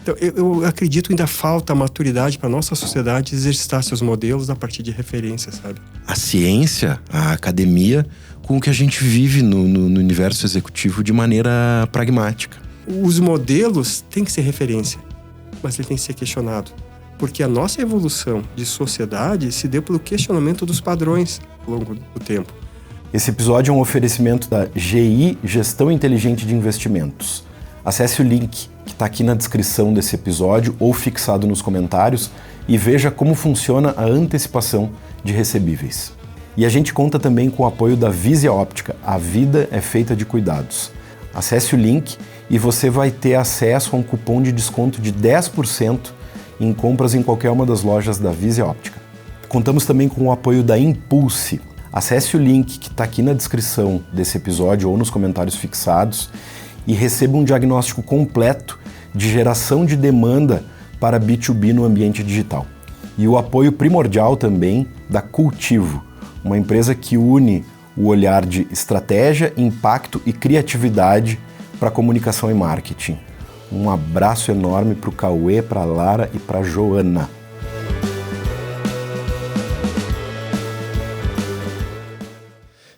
Então, eu acredito que ainda falta maturidade para a nossa sociedade exercitar seus modelos a partir de referências, sabe? A ciência, a academia, com o que a gente vive no universo executivo de maneira pragmática. Os modelos têm que ser referência, mas ele tem que ser questionado. Porque a nossa evolução de sociedade se deu pelo questionamento dos padrões ao longo do tempo. Esse episódio é um oferecimento da GI Gestão Inteligente de Investimentos. Acesse o link que está aqui na descrição desse episódio ou fixado nos comentários e veja como funciona a antecipação de recebíveis. E a gente conta também com o apoio da Visia Óptica. A vida é feita de cuidados. Acesse o link e você vai ter acesso a um cupom de desconto de 10% em compras em qualquer uma das lojas da Visia Óptica. Contamos também com o apoio da Impulse. Acesse o link que está aqui na descrição desse episódio ou nos comentários fixados e receba um diagnóstico completo de geração de demanda para B2B no ambiente digital. E o apoio primordial também da Cultivo, uma empresa que une o olhar de estratégia, impacto e criatividade para comunicação e marketing. Um abraço enorme para o Cauê, para a Lara e para a Joana.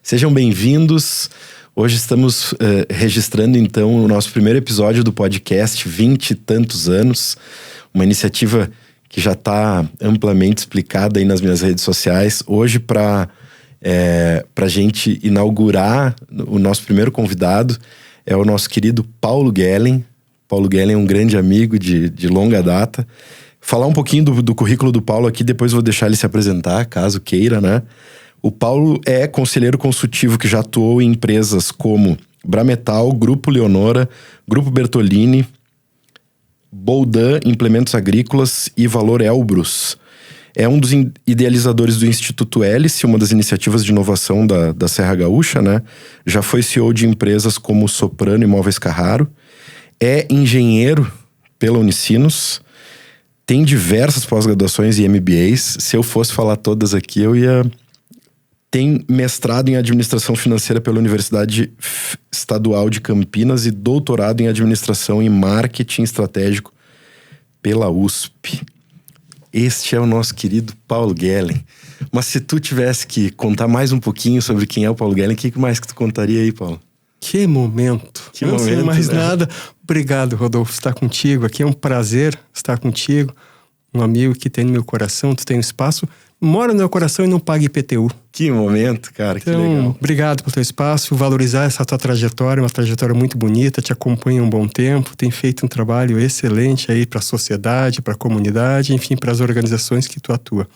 Sejam bem-vindos. Hoje estamos registrando, então, o nosso primeiro episódio do podcast 20 e tantos anos. Uma iniciativa que já está amplamente explicada aí nas minhas redes sociais. Hoje, para a gente inaugurar o nosso primeiro convidado, é o nosso querido Paulo Gellen. Paulo Gellen é um grande amigo de longa data. Falar um pouquinho do currículo do Paulo aqui, depois vou deixar ele se apresentar, caso queira, né? O Paulo é conselheiro consultivo que já atuou em empresas como Brametal, Grupo Leonora, Grupo Bertolini, Boldan Implementos Agrícolas e Valor Elbrus. É um dos idealizadores do Instituto Hélice, uma das iniciativas de inovação da Serra Gaúcha, né? Já foi CEO de empresas como Soprano Imóveis Carraro. É engenheiro pela Unicinos. Tem diversas pós-graduações e MBAs. Se eu fosse falar todas aqui, eu ia... Tem mestrado em Administração Financeira pela Universidade Estadual de Campinas e doutorado em Administração e Marketing Estratégico pela USP. Este é o nosso querido Paulo Gellen. Mas se tu tivesse que contar mais um pouquinho sobre quem é o Paulo Gellen, o que mais que tu contaria aí, Paulo? Que momento! Não sei mais nada. Obrigado, Rodolfo, estar contigo. Aqui é um prazer estar contigo. Um amigo que tem no meu coração, tu tem um espaço, mora no meu coração e não paga IPTU. Que momento, cara, então, que legal. Obrigado pelo teu espaço, valorizar essa tua trajetória, uma trajetória muito bonita, te acompanha há um bom tempo, tem feito um trabalho excelente aí para a sociedade, para a comunidade, enfim, para as organizações que tu atua.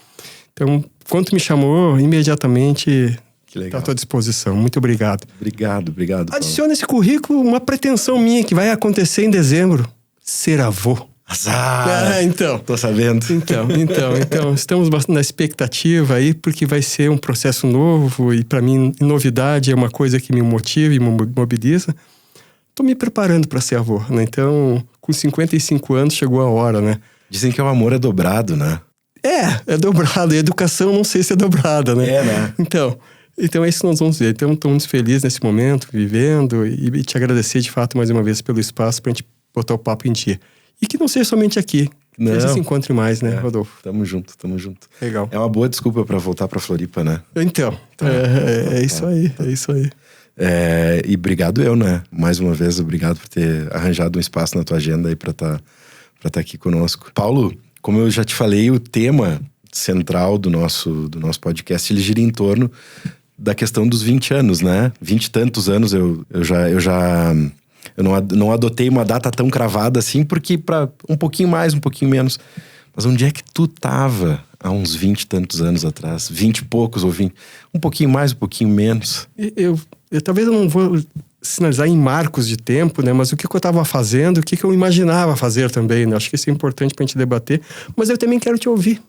Então, quando tu me chamou, imediatamente está à tua disposição. Muito obrigado. Obrigado, Paulo. Adiciona esse currículo uma pretensão minha que vai acontecer em dezembro, ser avô. Azar! Então. Tô sabendo. Então, estamos bastante na expectativa aí, porque vai ser um processo novo e para mim novidade é uma coisa que me motiva e me mobiliza. Tô me preparando para ser avô, né? Então, com 55 anos chegou a hora, né? Dizem que o amor é dobrado, né? É dobrado. E a educação não sei se é dobrada, né? É, né? Então é isso que nós vamos ver. Então, estou muito feliz nesse momento, vivendo, e te agradecer de fato mais uma vez pelo espaço pra gente botar o papo em dia. E que não seja somente aqui. Que a gente se encontre mais, né, Rodolfo? Tamo junto. Legal. É uma boa desculpa pra voltar pra Floripa, né? Então, é isso aí. E obrigado eu, né? Mais uma vez, obrigado por ter arranjado um espaço na tua agenda aí pra tá aqui conosco. Paulo, como eu já te falei, o tema central do nosso podcast, ele gira em torno da questão dos 20 anos, né? 20 e tantos anos eu não adotei uma data tão cravada assim, porque para um pouquinho mais, um pouquinho menos. Mas onde é que tu tava há uns 20 e tantos anos atrás? 20 e poucos ou 20? Um pouquinho mais, um pouquinho menos? Eu talvez eu não vou sinalizar em marcos de tempo, né? Mas o que eu estava fazendo, o que eu imaginava fazer também, né? Acho que isso é importante pra gente debater. Mas eu também quero te ouvir.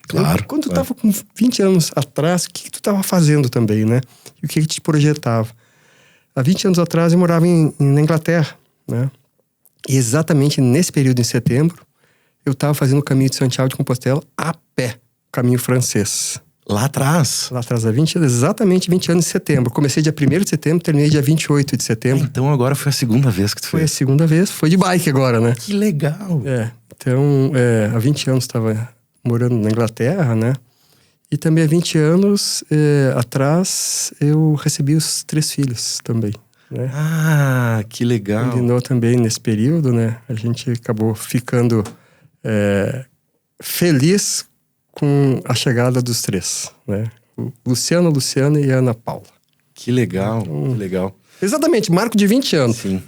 Claro. Quando tu tava com 20 anos atrás, o que tu tava fazendo também, né? E o que te projetava? Há 20 anos atrás eu morava na Inglaterra, né? E exatamente nesse período, em setembro, eu estava fazendo o caminho de Santiago de Compostela a pé, caminho francês. Lá atrás? Lá atrás, há 20 anos, exatamente 20 anos em setembro. Comecei dia 1º de setembro, terminei dia 28 de setembro. Então agora foi a segunda vez que tu Foi a fez. segunda vez, foi de bike agora, né? Que legal! Então, há 20 anos estava morando na Inglaterra, né? E também há 20 anos atrás eu recebi os 3 filhos também, né? Ah, que legal! Combinou também nesse período, né? A gente acabou ficando feliz com a chegada dos 3, né? O Luciano, Luciana e a Ana Paula. Que legal, que legal. Exatamente, marco de 20 anos. Sim.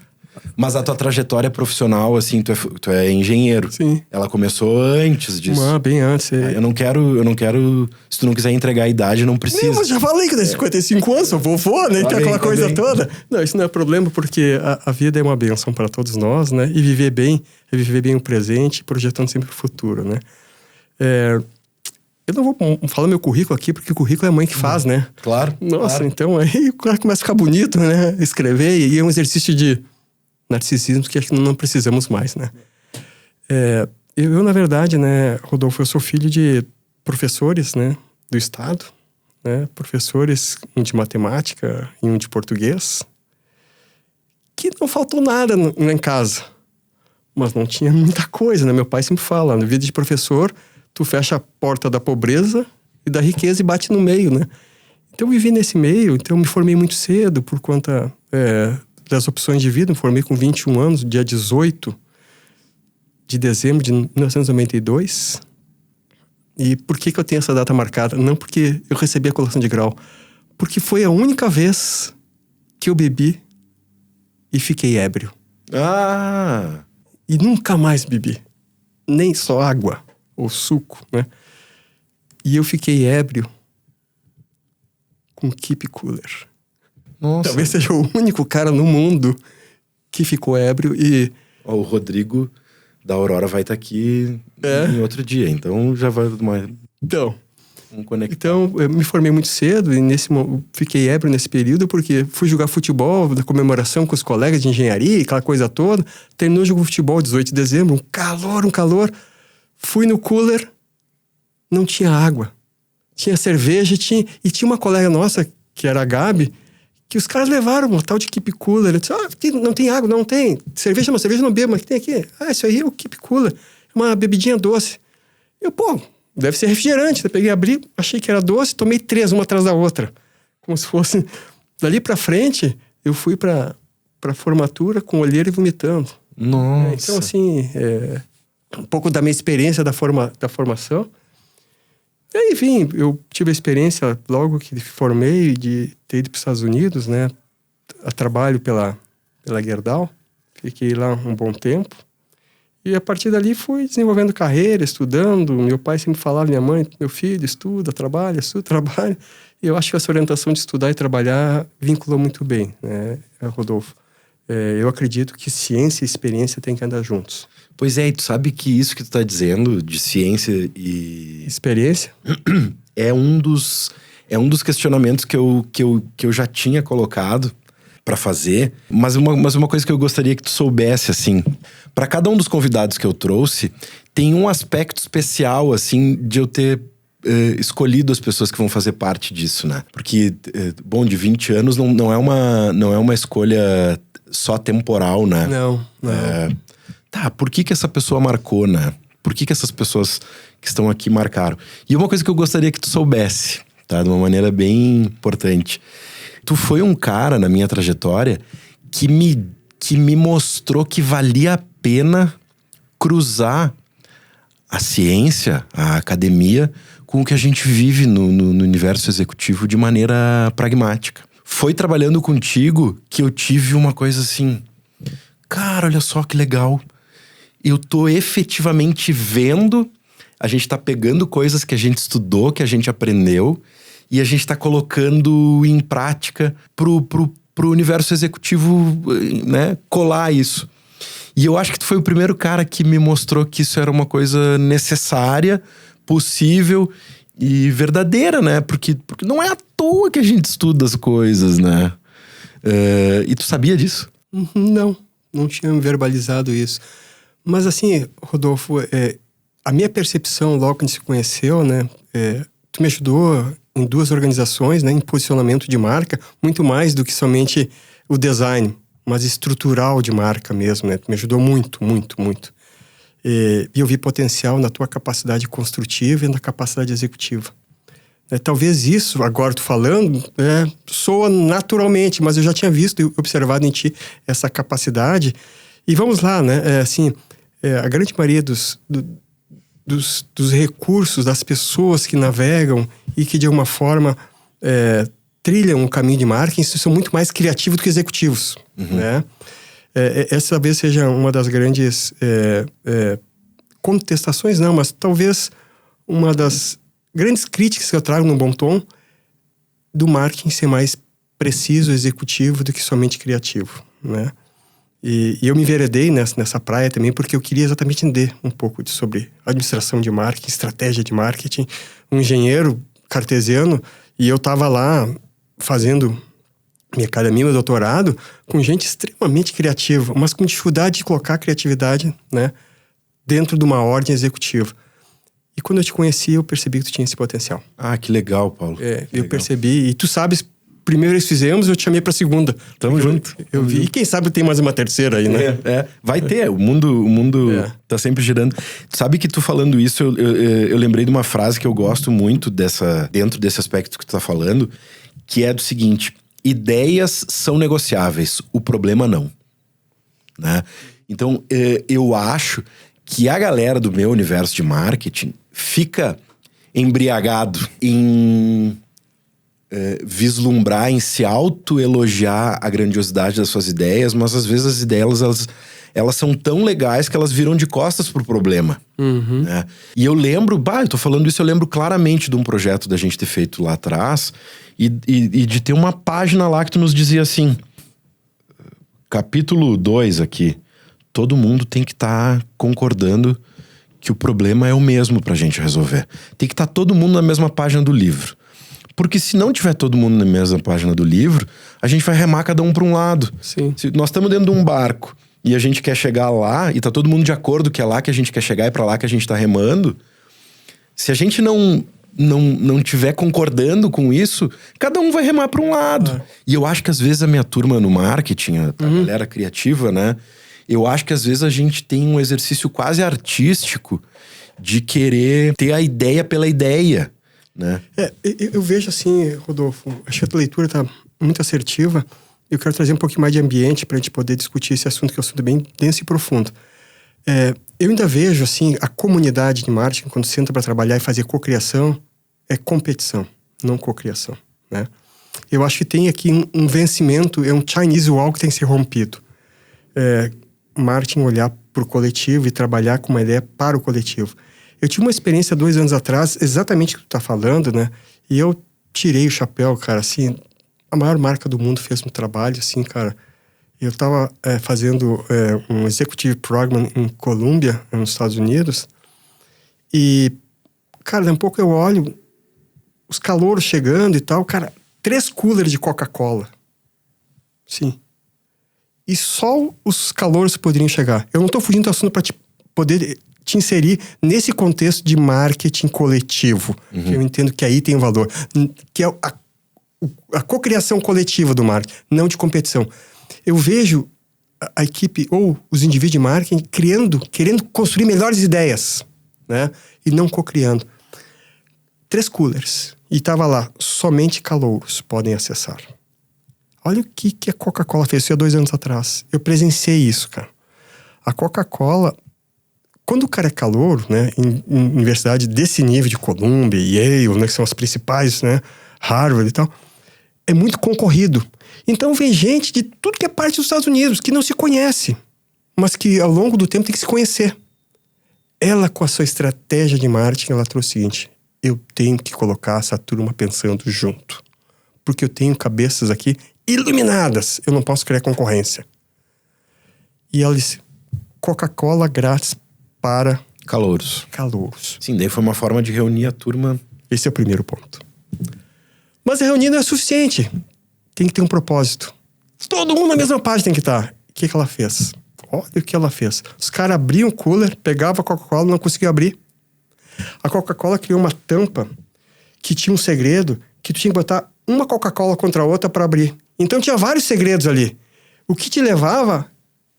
Mas a tua trajetória profissional, assim, tu é engenheiro. Sim. Ela começou antes disso. Bem antes. Eu não quero... Se tu não quiser entregar a idade, não precisa. Não, mas já falei que eu tenho 55 anos, sou vovô, né? Então aquela coisa toda. Não, isso não é problema, porque a vida é uma bênção para todos nós, né? E viver bem é viver bem o presente, projetando sempre o futuro, né? Eu não vou falar meu currículo aqui, porque o currículo é a mãe que faz, né? Claro. Nossa, claro. Então aí o cara começa a ficar bonito, né? Escrever, e é um exercício de narcisismo que acho que não precisamos mais, né? Eu, na verdade, né, Rodolfo, eu sou filho de professores, né, do estado, né? Professores, um de matemática e um de português, que não faltou nada em casa. Mas não tinha muita coisa, né? Meu pai sempre fala, na vida de professor, tu fecha a porta da pobreza e da riqueza e bate no meio, né? Então eu vivi nesse meio, então eu me formei muito cedo por conta das opções de vida. Me formei com 21 anos, dia 18 de dezembro de 1992. E por que eu tenho essa data marcada? Não porque eu recebi a colação de grau, porque foi a única vez que eu bebi e fiquei ébrio. Ah! E nunca mais bebi. Nem só água ou suco, né? E eu fiquei ébrio com Keep Cooler. Nossa. Talvez seja o único cara no mundo que ficou ébrio e... Ó, o Rodrigo da Aurora vai estar aqui em outro dia, então já vai conectar. Então, eu me formei muito cedo e fiquei ébrio nesse período porque fui jogar futebol na comemoração com os colegas de engenharia, aquela coisa toda. Terminou o jogo de futebol, 18 de dezembro, um calor. Fui no cooler, não tinha água. Tinha cerveja e tinha uma colega nossa, que era a Gabi, que os caras levaram uma tal de Keep Cooler. Eu disse, não tem água? Não tem. Cerveja, uma cerveja não bebo, mas o que tem aqui? Isso aí é o Keep Cooler. É uma bebidinha doce. Eu, deve ser refrigerante. Eu peguei, abri, achei que era doce, tomei 3, uma atrás da outra. Como se fosse... Dali pra frente, eu fui pra formatura com olheira e vomitando. Nossa. Então, assim, um pouco da minha experiência da formação. E aí, enfim, eu tive a experiência, logo que formei, de ter ido para os Estados Unidos, né? A trabalho pela Gerdau. Fiquei lá um bom tempo. E a partir dali fui desenvolvendo carreira, estudando. Meu pai sempre falava, minha mãe, meu filho, estuda, trabalha. E eu acho que essa orientação de estudar e trabalhar vinculou muito bem, né, Rodolfo? Eu acredito que ciência e experiência têm que andar juntos. Pois é, e tu sabe que isso que tu tá dizendo de ciência e... Experiência? É um dos questionamentos que eu já tinha colocado para fazer, mas uma coisa que eu gostaria que tu soubesse, assim, para cada um dos convidados que eu trouxe, tem um aspecto especial, assim, de eu ter escolhido as pessoas que vão fazer parte disso, né? Porque, de 20 anos não é uma escolha só temporal, né? Não. Por que essa pessoa marcou, né? Por que essas pessoas que estão aqui marcaram? E uma coisa que eu gostaria que tu soubesse, tá? De uma maneira bem importante. Tu foi um cara na minha trajetória que me mostrou que valia a pena cruzar a ciência, a academia, com o que a gente vive no universo executivo de maneira pragmática. Foi trabalhando contigo que eu tive uma coisa assim... Cara, olha só que legal. Eu tô efetivamente vendo, a gente tá pegando coisas que a gente estudou, que a gente aprendeu, e a gente tá colocando em prática pro universo executivo, né, colar isso. E eu acho que tu foi o primeiro cara que me mostrou que isso era uma coisa necessária, possível e verdadeira, né? Porque não é à toa que a gente estuda as coisas, né? E tu sabia disso? Não tinha verbalizado isso. Mas assim, Rodolfo, a minha percepção logo que a gente se conheceu, né? tu me ajudou em 2 organizações, né, em posicionamento de marca, muito mais do que somente o design, mas estrutural de marca mesmo, né? Tu me ajudou muito, muito, muito. E eu vi potencial na tua capacidade construtiva e na capacidade executiva. Talvez isso, agora tu falando, soa naturalmente, mas eu já tinha visto e observado em ti essa capacidade. E vamos lá, né? A grande maioria dos recursos, das pessoas que navegam e que de alguma forma trilham um caminho de marketing, são muito mais criativos do que executivos, né? Essa talvez seja uma das grandes contestações, não, mas talvez uma das grandes críticas que eu trago no Bom Tom do marketing ser mais preciso, executivo do que somente criativo, né? E eu me enveredei nessa praia também porque eu queria exatamente entender um pouco sobre administração de marketing, estratégia de marketing. Um engenheiro cartesiano, e eu estava lá fazendo minha academia, meu doutorado, com gente extremamente criativa, mas com dificuldade de colocar a criatividade, né, dentro de uma ordem executiva. E quando eu te conheci, eu percebi que tu tinha esse potencial. Ah, que legal, Paulo. Eu percebi, e tu sabes, primeiro eles fizemos, eu te chamei pra segunda. Tamo junto. Eu vi, e quem sabe tem mais uma terceira aí, né? Vai ter, o mundo tá sempre girando. Sabe que tu falando isso, eu lembrei de uma frase que eu gosto muito dentro desse aspecto que tu tá falando, que é do seguinte: ideias são negociáveis, o problema não. Né? Então, eu acho que a galera do meu universo de marketing fica embriagado em vislumbrar, em se autoelogiar a grandiosidade das suas ideias, mas às vezes as ideias, elas são tão legais que elas viram de costas pro problema. Né? E eu lembro, eu tô falando isso, eu lembro claramente de um projeto da gente ter feito lá atrás e de ter uma página lá que tu nos dizia assim, capítulo 2 aqui, todo mundo tem que estar concordando que o problema é o mesmo pra gente resolver. Tem que estar todo mundo na mesma página do livro. Porque se não tiver todo mundo na mesma página do livro, a gente vai remar cada um para um lado. Sim. Se nós estamos dentro de um barco e a gente quer chegar lá, e tá todo mundo de acordo que é lá que a gente quer chegar e para lá que a gente tá remando, se a gente não tiver concordando com isso, cada um vai remar para um lado. E eu acho que às vezes a minha turma no marketing, a galera criativa, né? Eu acho que às vezes a gente tem um exercício quase artístico de querer ter a ideia pela ideia, né? Eu vejo assim, Rodolfo, acho que a tua leitura tá muito assertiva. Eu quero trazer um pouquinho mais de ambiente pra gente poder discutir esse assunto, que é um assunto bem denso e profundo. Eu ainda vejo, assim, a comunidade de marketing, quando senta para trabalhar e fazer cocriação, é competição, não cocriação, né? Eu acho que tem aqui um vencimento, é um Chinese Wall que tem que ser rompido. Marketing olhar para o coletivo e trabalhar com uma ideia para o coletivo. Eu tive uma experiência 2 anos atrás, exatamente o que tu tá falando, né? E eu tirei o chapéu, cara, assim, a maior marca do mundo fez um trabalho, assim, cara. Eu tava fazendo um executive program em Colômbia, nos Estados Unidos, e, cara, daqui a pouco eu olho os calouros chegando e tal, cara, 3 coolers de Coca-Cola. Sim. E só os calouros poderiam chegar. Eu não tô fugindo do assunto para poder te inserir nesse contexto de marketing coletivo, que eu entendo que aí tem um valor, que é a cocriação coletiva do marketing, não de competição. Eu vejo a equipe ou os indivíduos de marketing querendo construir melhores ideias, né? E não cocriando. 3 coolers. E tava lá, somente calouros podem acessar. Olha o que a Coca-Cola fez, isso há 2 anos atrás. Eu presenciei isso, cara. A Coca-Cola, quando o cara é calouro, né, em universidade desse nível de Columbia, Yale, né, que são as principais, né, Harvard e tal, é muito concorrido. Então vem gente de tudo que é parte dos Estados Unidos, que não se conhece, mas que ao longo do tempo tem que se conhecer. Ela, com a sua estratégia de marketing, ela trouxe o seguinte: eu tenho que colocar essa turma pensando junto. Porque eu tenho cabeças aqui iluminadas, eu não posso criar concorrência. E ela disse: Coca-Cola grátis para calouros. Sim, daí foi uma forma de reunir a turma. Esse é o primeiro ponto. Mas a reunião não é suficiente. Tem que ter um propósito. Todo mundo na mesma página tem que estar. O que ela fez? Olha o que ela fez. Os caras abriam o cooler, pegavam a Coca-Cola, não conseguiam abrir. A Coca-Cola criou uma tampa que tinha um segredo que tu tinha que botar uma Coca-Cola contra a outra para abrir. Então tinha vários segredos ali. O que te levava...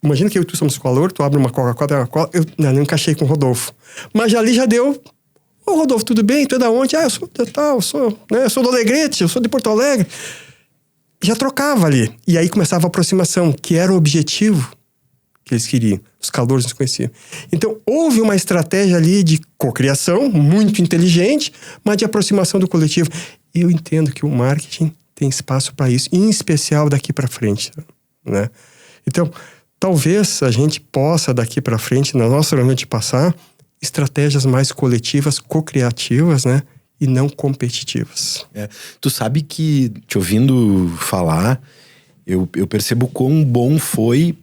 Imagina que eu e tu somos colador, tu abre uma Coca-Cola, eu não encaixei com o Rodolfo. Mas ali já deu... Ô Rodolfo, tudo bem? Tu é da onde? Eu sou de tal, eu sou do Alegrete, eu sou de Porto Alegre. Já trocava ali. E aí começava a aproximação, que era o objetivo que eles queriam. Os calouros se conheciam. Então, houve uma estratégia ali de cocriação, muito inteligente, mas de aproximação do coletivo. E eu entendo que o marketing tem espaço para isso, em especial daqui para frente, né? Então, talvez a gente possa, daqui para frente, na nossa reunião de passar, estratégias mais coletivas, cocriativas, né? E não competitivas. Tu sabe que, te ouvindo falar, eu percebo quão bom foi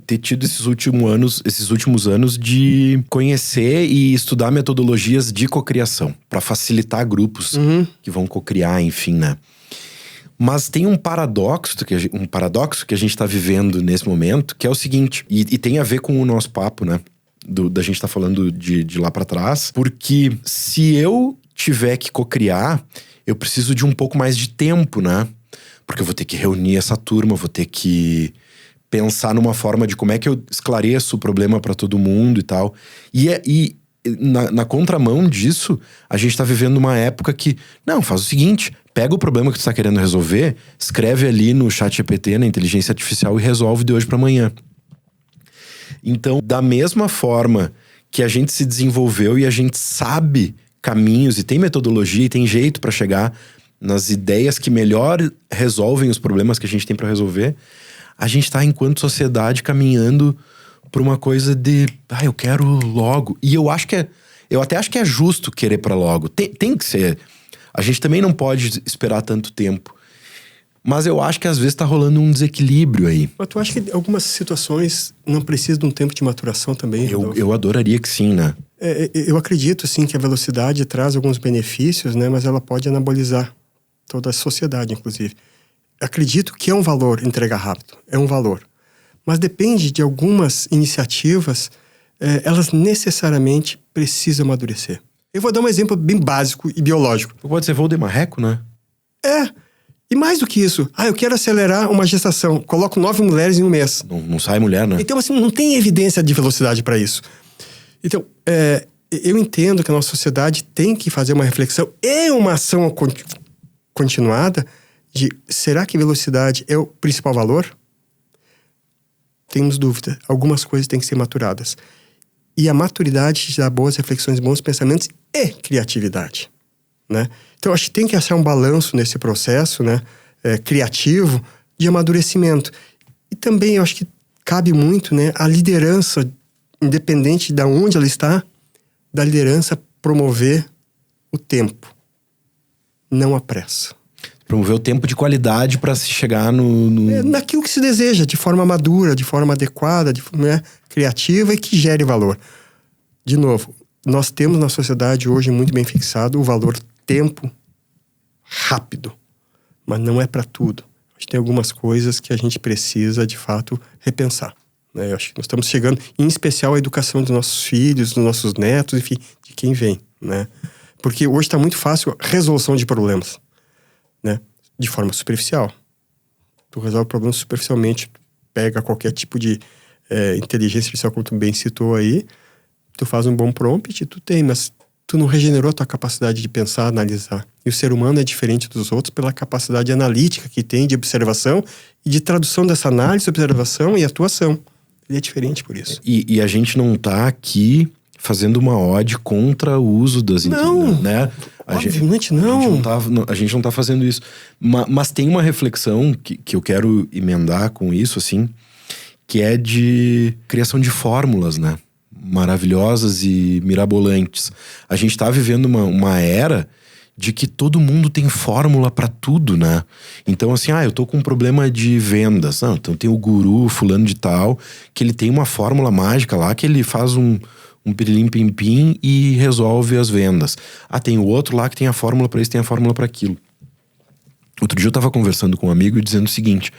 ter tido esses últimos anos de conhecer e estudar metodologias de cocriação, para facilitar grupos que vão cocriar, enfim, né? Mas tem um paradoxo que a gente está vivendo nesse momento, que é o seguinte, e tem a ver com o nosso papo, né? Da gente tá falando de lá para trás, porque se eu tiver que cocriar, eu preciso de um pouco mais de tempo, né? Porque eu vou ter que reunir essa turma, vou ter que pensar numa forma de como é que eu esclareço o problema para todo mundo e tal. E na contramão disso, a gente tá vivendo uma época que, não, faz o seguinte, pega o problema que tu tá querendo resolver, escreve ali no ChatGPT, na inteligência artificial e resolve de hoje para amanhã. Então, da mesma forma que a gente se desenvolveu e a gente sabe caminhos e tem metodologia e tem jeito para chegar nas ideias que melhor resolvem os problemas que a gente tem para resolver, a gente tá, enquanto sociedade, caminhando por uma coisa de, eu quero logo. E eu até acho que é justo querer para logo. Tem que ser. A gente também não pode esperar tanto tempo. Mas eu acho que às vezes tá rolando um desequilíbrio aí. Mas tu acha que algumas situações não precisam de um tempo de maturação também? Eu adoraria que sim, né? Eu acredito, sim, que a velocidade traz alguns benefícios, né? Mas ela pode anabolizar toda a sociedade, inclusive. Acredito que é um valor entregar rápido. É um valor. Mas depende de algumas iniciativas, elas necessariamente precisam amadurecer. Eu vou dar um exemplo bem básico e biológico. Pode ser voo de marreco, né? E mais do que isso, eu quero acelerar uma gestação. Coloco 9 mulheres em um mês. Não sai mulher, né? Então, assim, não tem evidência de velocidade para isso. Então, eu entendo que a nossa sociedade tem que fazer uma reflexão e uma ação continuada de, será que velocidade é o principal valor? Temos dúvida. Algumas coisas têm que ser maturadas. E a maturidade te dá boas reflexões, bons pensamentos e criatividade, né? Então, acho que tem que achar um balanço nesse processo, né? Criativo, de amadurecimento. E também, eu acho que cabe muito, né? A liderança, independente de onde ela está, da liderança promover o tempo, não a pressa. Promover o tempo de qualidade para se chegar naquilo que se deseja, de forma madura, de forma adequada, né, criativa e que gere valor. De novo, nós temos na sociedade hoje muito bem fixado o valor tempo rápido, mas não é para tudo. Acho que tem algumas coisas que a gente precisa, de fato, repensar, né? Eu acho que nós estamos chegando, em especial, à educação dos nossos filhos, dos nossos netos, enfim, de quem vem, né? Porque hoje está muito fácil a resolução de problemas, né? De forma superficial. Tu resolve o problema superficialmente, tu pega qualquer tipo de inteligência artificial, como tu bem citou aí, tu faz um bom prompt, tu tem, mas tu não regenerou a tua capacidade de pensar, analisar. E o ser humano é diferente dos outros pela capacidade analítica que tem de observação e de tradução dessa análise, observação e atuação. Ele é diferente por isso. E a gente não tá aqui fazendo uma ode contra o uso das inteligências, né? Obviamente não. A gente não tá fazendo isso. Mas tem uma reflexão que eu quero emendar com isso, assim, que é de criação de fórmulas, né? Maravilhosas e mirabolantes. A gente tá vivendo uma era de que todo mundo tem fórmula pra tudo, né? Então, assim, eu tô com um problema de vendas. Não, então tem o guru fulano de tal, que ele tem uma fórmula mágica lá, que ele faz um pirilim-pim-pim e resolve as vendas. Tem o outro lá que tem a fórmula pra isso, tem a fórmula pra aquilo. Outro dia eu tava conversando com um amigo e dizendo o seguinte,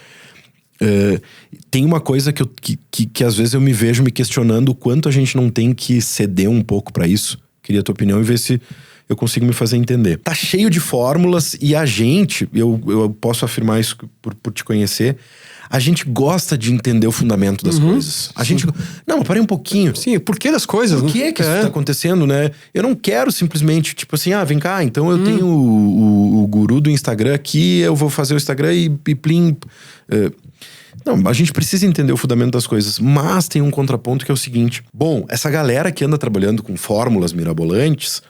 tem uma coisa que às vezes eu me vejo me questionando o quanto a gente não tem que ceder um pouco pra isso. Queria a tua opinião e ver se eu consigo me fazer entender. Tá cheio de fórmulas e a gente, eu posso afirmar isso por te conhecer, a gente gosta de entender o fundamento das coisas. A gente... Não, mas parei um pouquinho. Sim, o porquê das coisas. Por que isso tá acontecendo, né? Eu não quero simplesmente, tipo assim, vem cá, então eu tenho o guru do Instagram aqui, eu vou fazer o Instagram e plim... Não, a gente precisa entender o fundamento das coisas, mas tem um contraponto que é o seguinte. Bom, essa galera que anda trabalhando com fórmulas mirabolantes,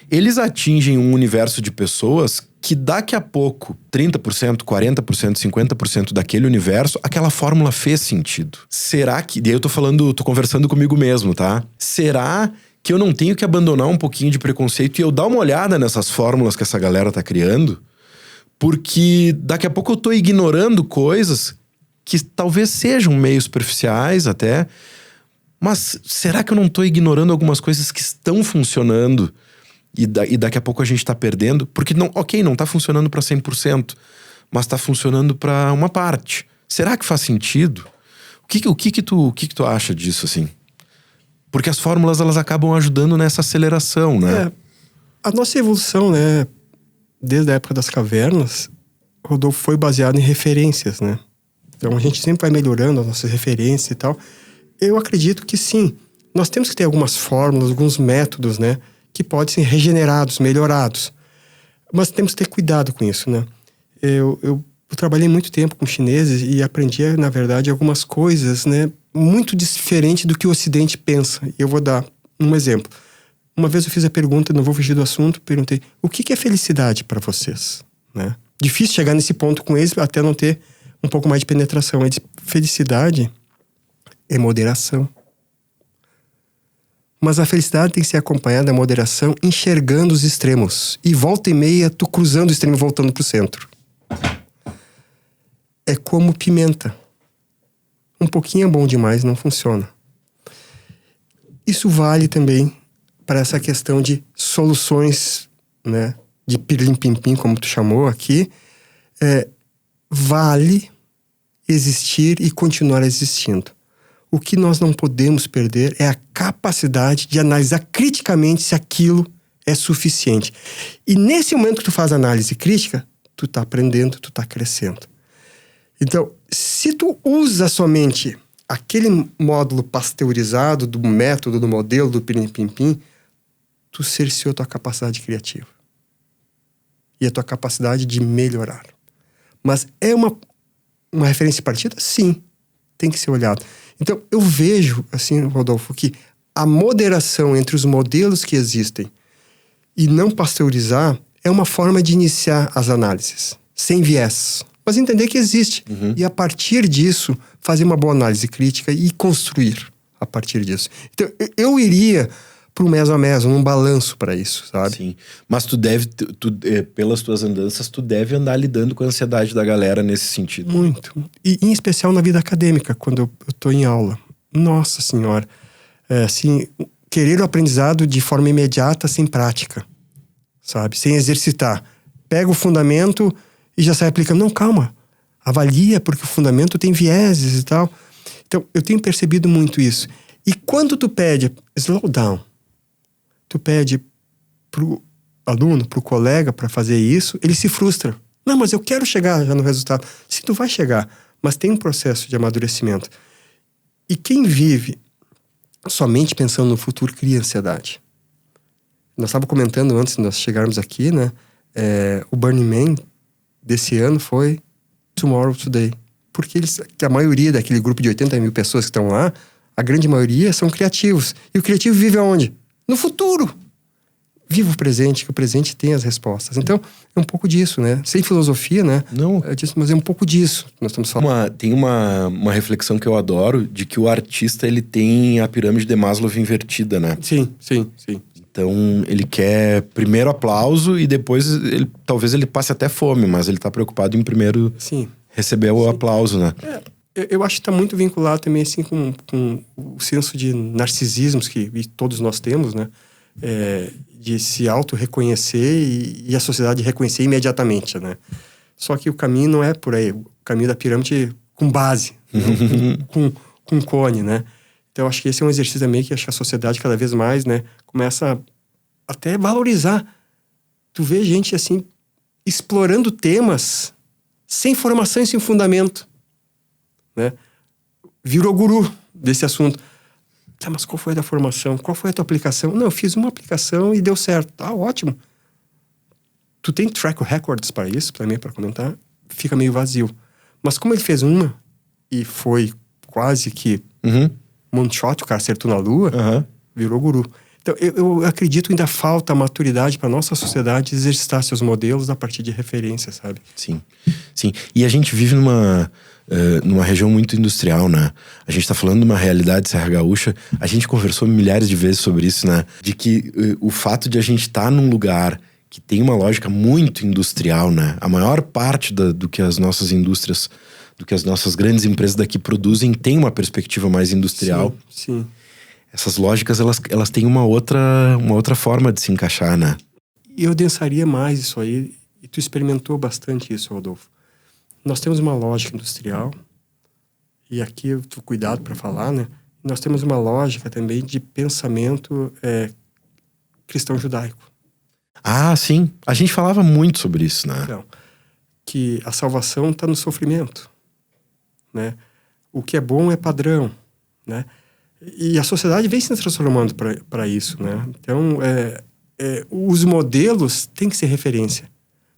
eles atingem um universo de pessoas que daqui a pouco, 30%, 40%, 50% daquele universo, aquela fórmula fez sentido. Será que... E aí eu tô conversando comigo mesmo, tá? Será que eu não tenho que abandonar um pouquinho de preconceito e eu dar uma olhada nessas fórmulas que essa galera tá criando? Porque daqui a pouco eu tô ignorando coisas que talvez sejam meio superficiais até, mas será que eu não tô ignorando algumas coisas que estão funcionando? E daqui a pouco a gente tá perdendo, porque não tá funcionando para 100%, mas tá funcionando para uma parte. Será que faz sentido? O que tu acha disso, assim? Porque as fórmulas, elas acabam ajudando nessa aceleração, né? A nossa evolução, né, desde a época das cavernas, Rodolfo, foi baseado em referências, né? Então a gente sempre vai melhorando as nossas referências e tal. Eu acredito que sim, nós temos que ter algumas fórmulas, alguns métodos, né, que podem ser regenerados, melhorados. Mas temos que ter cuidado com isso, né? Eu trabalhei muito tempo com chineses e aprendi, na verdade, algumas coisas, né, muito diferente do que o Ocidente pensa. E eu vou dar um exemplo. Uma vez eu fiz a pergunta, não vou fugir do assunto, perguntei, o que é felicidade para vocês? Né? Difícil chegar nesse ponto com eles, até não ter um pouco mais de penetração. Ele disse, felicidade é moderação. Mas a felicidade tem que ser acompanhada da moderação, enxergando os extremos. E volta e meia, tu cruzando o extremo e voltando pro centro. É como pimenta. Um pouquinho é bom demais, não funciona. Isso vale também para essa questão de soluções, né, de pirlim-pim-pim, como tu chamou aqui. Vale existir e continuar existindo. O que nós não podemos perder é a capacidade de analisar criticamente se aquilo é suficiente. E nesse momento que tu faz análise crítica, tu tá aprendendo, tu tá crescendo. Então, se tu usa somente aquele módulo pasteurizado do método, do modelo, do pirlim-pim-pim, tu cerceou a tua capacidade criativa. E a tua capacidade de melhorar. Mas é uma referência de partida? Sim. Tem que ser olhado. Então, eu vejo, assim, Rodolfo, que a moderação entre os modelos que existem e não pasteurizar é uma forma de iniciar as análises, sem viés. Mas entender que existe. E a partir disso, fazer uma boa análise crítica e construir a partir disso. Então, eu iria para o meso a meso, num balanço para isso, sabe? Sim. Mas pelas tuas andanças, tu deve andar lidando com a ansiedade da galera nesse sentido. Muito. E em especial na vida acadêmica, quando eu tô em aula. Nossa Senhora. Assim, querer o aprendizado de forma imediata, sem prática. Sabe? Sem exercitar. Pega o fundamento e já sai aplicando. Não, calma. Avalia, porque o fundamento tem vieses e tal. Então, eu tenho percebido muito isso. E quando tu pede slow down, tu pede pro aluno, pro colega para fazer isso, ele se frustra. Não, mas eu quero chegar já no resultado. Sim, tu vai chegar, mas tem um processo de amadurecimento. E quem vive somente pensando no futuro cria ansiedade. Nós estávamos comentando antes de nós chegarmos aqui, né? O Burning Man desse ano foi Tomorrow Today. Porque a maioria daquele grupo de 80 mil pessoas que estão lá, a grande maioria são criativos. E o criativo vive aonde? No futuro. Viva o presente, que o presente tem as respostas. Então, é um pouco disso, né? Sem filosofia, né? Não. Mas é um pouco disso que nós estamos falando. Tem uma reflexão que eu adoro, de que o artista, ele tem a pirâmide de Maslow invertida, né? Sim. Então, ele quer primeiro aplauso e depois, talvez ele passe até fome, mas ele tá preocupado em primeiro receber o aplauso, né? Eu acho que está muito vinculado também assim, com o senso de narcisismos que todos nós temos, né? De se auto-reconhecer e a sociedade reconhecer imediatamente, né? Só que o caminho não é por aí. O caminho da pirâmide com base, com cone, né? Então, eu acho que esse é um exercício também que acho que a sociedade cada vez mais, né, começa a até valorizar tu vê gente assim, explorando temas sem formação e sem fundamento, né? Virou guru desse assunto. Tá, mas qual foi a da formação? Qual foi a tua aplicação? Não, eu fiz uma aplicação e deu certo. Tá, ótimo. Tu tem track records para isso, também para comentar? Fica meio vazio. Mas como ele fez uma e foi quase que moonshot, o cara acertou na lua, virou guru. Então, eu acredito que ainda falta maturidade para nossa sociedade exercitar seus modelos a partir de referência, sabe? Sim, sim. E a gente vive numa região muito industrial, né? A gente tá falando de uma realidade de Serra Gaúcha. A gente conversou milhares de vezes sobre isso, né? De que o fato de a gente estar num lugar que tem uma lógica muito industrial, né? A maior parte do que as nossas indústrias, do que as nossas grandes empresas daqui produzem, tem uma perspectiva mais industrial. Sim, sim. Essas lógicas, elas têm uma outra forma de se encaixar, né? E eu densaria mais isso aí, e tu experimentou bastante isso, Rodolfo. Nós temos uma lógica industrial, e aqui eu tô cuidado para falar, né? Nós temos uma lógica também de pensamento cristão-judaico. Ah, sim. A gente falava muito sobre isso, né? Então, que a salvação está no sofrimento, né? O que é bom é padrão, né? E a sociedade vem se transformando para isso, né? Então, os modelos têm que ser referência,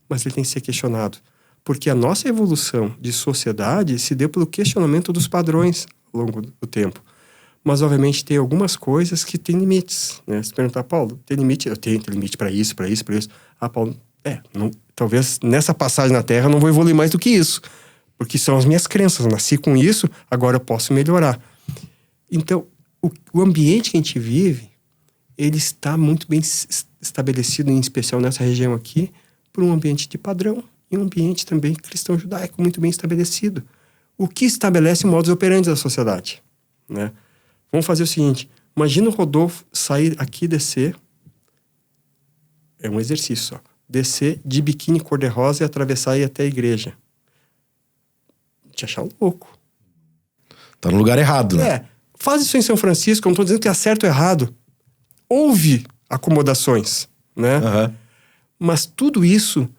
mas ele tem que ser questionado. Porque a nossa evolução de sociedade se deu pelo questionamento dos padrões ao longo do tempo. Mas, obviamente, tem algumas coisas que têm limites, né? Se perguntar, Paulo, tem limite? Eu tenho limite para isso, para isso, para isso. Ah, Paulo, talvez nessa passagem na Terra eu não vou evoluir mais do que isso. Porque são as minhas crenças. Eu nasci com isso, agora eu posso melhorar. Então, o ambiente que a gente vive, ele está muito bem estabelecido, em especial nessa região aqui, por um ambiente de padrão e um ambiente também cristão-judaico muito bem estabelecido. O que estabelece o modus operandi da sociedade, né? Vamos fazer o seguinte, imagina o Rodolfo sair aqui e descer, é um exercício só, descer de biquíni cor-de-rosa e atravessar e ir até a igreja. Te achar louco. Tá no lugar errado, né? Faz isso em São Francisco, eu não estou dizendo que é certo ou errado. Houve acomodações, né? Mas tudo isso,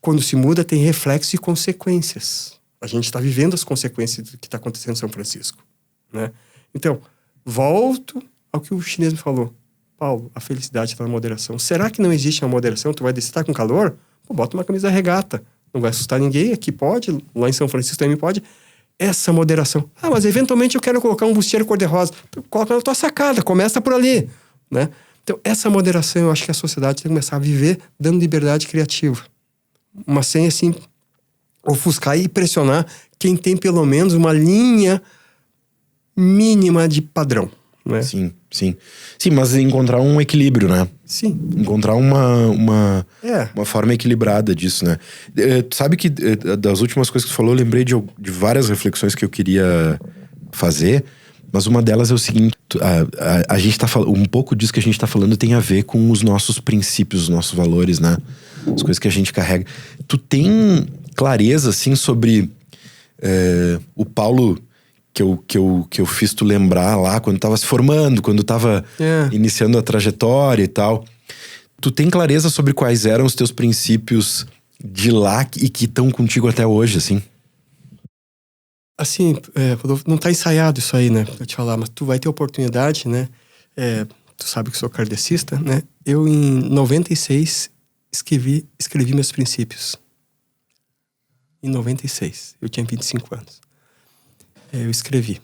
quando se muda, tem reflexos e consequências. A gente está vivendo as consequências do que está acontecendo em São Francisco, né? Então, volto ao que o chinês me falou. Paulo, a felicidade está na moderação. Será que não existe uma moderação? Tu vai descer, tá com calor? Pô, bota uma camisa regata. Não vai assustar ninguém. Aqui pode, lá em São Francisco também pode. Essa moderação. Ah, mas eventualmente eu quero colocar um bustier cor-de-rosa. Coloca na tua sacada, começa por ali, né? Então, essa moderação, eu acho que a sociedade tem que começar a viver dando liberdade criativa. Mas sem, assim, ofuscar e pressionar quem tem pelo menos uma linha mínima de padrão, né? Sim, sim. Sim, mas encontrar um equilíbrio, né? Sim. Encontrar uma forma equilibrada disso, né? Tu sabe que das últimas coisas que tu falou, eu lembrei de várias reflexões que eu queria fazer, mas uma delas é o seguinte, a gente tá falando, um pouco disso que a gente tá falando tem a ver com os nossos princípios, os nossos valores, né? As coisas que a gente carrega. Tu tem clareza, assim, sobre o Paulo que eu fiz tu lembrar lá quando tava se formando, quando tava iniciando a trajetória e tal. Tu tem clareza sobre quais eram os teus princípios de lá e que estão contigo até hoje, assim? Assim, Rodolfo, não tá ensaiado isso aí, né? Pra te falar, mas tu vai ter oportunidade, né? Tu sabe que sou kardecista, né? Eu, em 96, escrevi meus princípios. Em 96. Eu tinha 25 anos. Eu escrevi.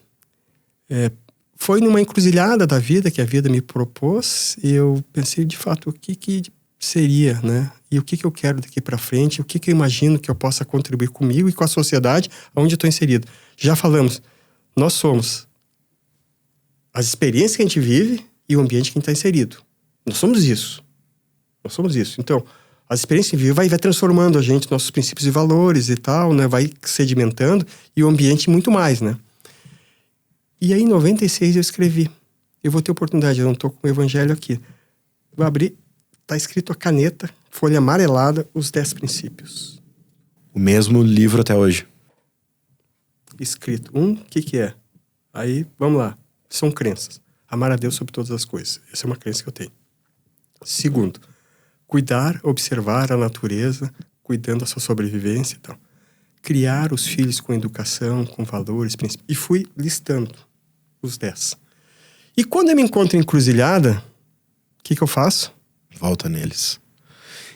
Foi numa encruzilhada da vida que a vida me propôs e eu pensei, de fato, o que seria, né? E o que eu quero daqui para frente, o que eu imagino que eu possa contribuir comigo e com a sociedade onde eu estou inserido. Já falamos, nós somos as experiências que a gente vive e o ambiente que a gente está inserido. Nós somos isso. Nós somos isso. Então, as experiências que a gente vive vai transformando a gente, nossos princípios e valores e tal, né? Vai sedimentando e o ambiente muito mais, né? E aí, em 96, eu escrevi. Eu vou ter oportunidade, eu não estou com o evangelho aqui. Vou abrir, tá escrito a caneta, folha amarelada, os 10 princípios. O mesmo livro até hoje. Escrito. O que é? Aí, vamos lá. São crenças. Amar a Deus sobre todas as coisas. Essa é uma crença que eu tenho. Segundo, Cuidar, observar a natureza, cuidando da sua sobrevivência e tal. Criar os filhos com educação, com valores, princípios. E fui listando os 10. E quando eu me encontro em encruzilhada, o que eu faço? Volta neles.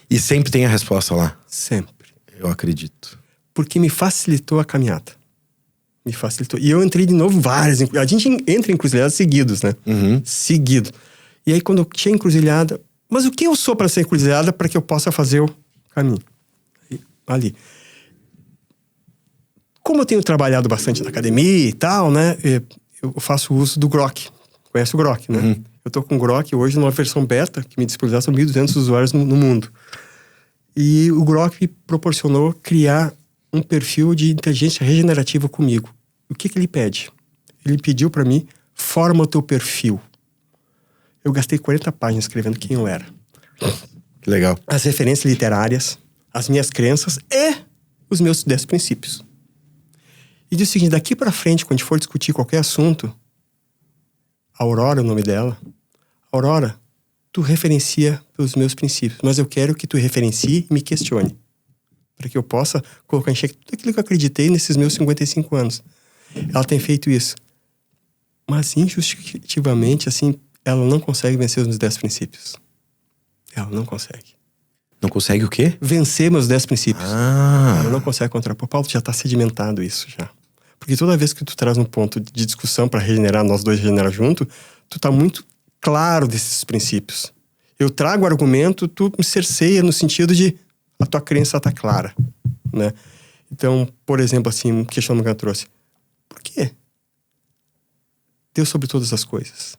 E sempre tem a resposta lá? Sempre. Eu acredito. Porque me facilitou a caminhada. Me facilitou. E eu entrei de novo várias. A gente entra em encruzilhadas seguidos, né? Seguido. E aí, quando eu tinha encruzilhada... Mas o que eu sou para ser encruzilhada para que eu possa fazer o caminho? Ali. Como eu tenho trabalhado bastante na academia e tal, né? Eu faço uso do Grok. Conhece o Grok, né? Eu tô com o Grok hoje numa versão beta, que me disponibiliza, são 1.200 usuários no mundo. E o Grok me proporcionou criar um perfil de inteligência regenerativa comigo. O que ele pede? Ele pediu para mim, forma o teu perfil. Eu gastei 40 páginas escrevendo quem eu era. Que legal. As referências literárias, as minhas crenças e os meus 10 princípios. E diz o seguinte, daqui para frente, quando a gente for discutir qualquer assunto, Aurora é o nome dela. Aurora, tu referencia pelos meus princípios, mas eu quero que tu referencie e me questione. Para que eu possa colocar em xeque tudo aquilo que eu acreditei nesses meus 55 anos. Ela tem feito isso. Mas, injustificativamente, assim, ela não consegue vencer os meus 10 princípios. Ela não consegue. Não consegue o quê? Vencer meus 10 princípios. Ela não consegue contrapor. Paulo, já tá sedimentado isso já. Porque toda vez que tu traz um ponto de discussão para regenerar, nós dois regenerar junto, tu tá muito claro desses princípios. Eu trago o argumento, tu me cerceia no sentido de a tua crença tá clara, né? Então, por exemplo, assim, um questionamento que eu trouxe. Por quê? Deus sobre todas as coisas.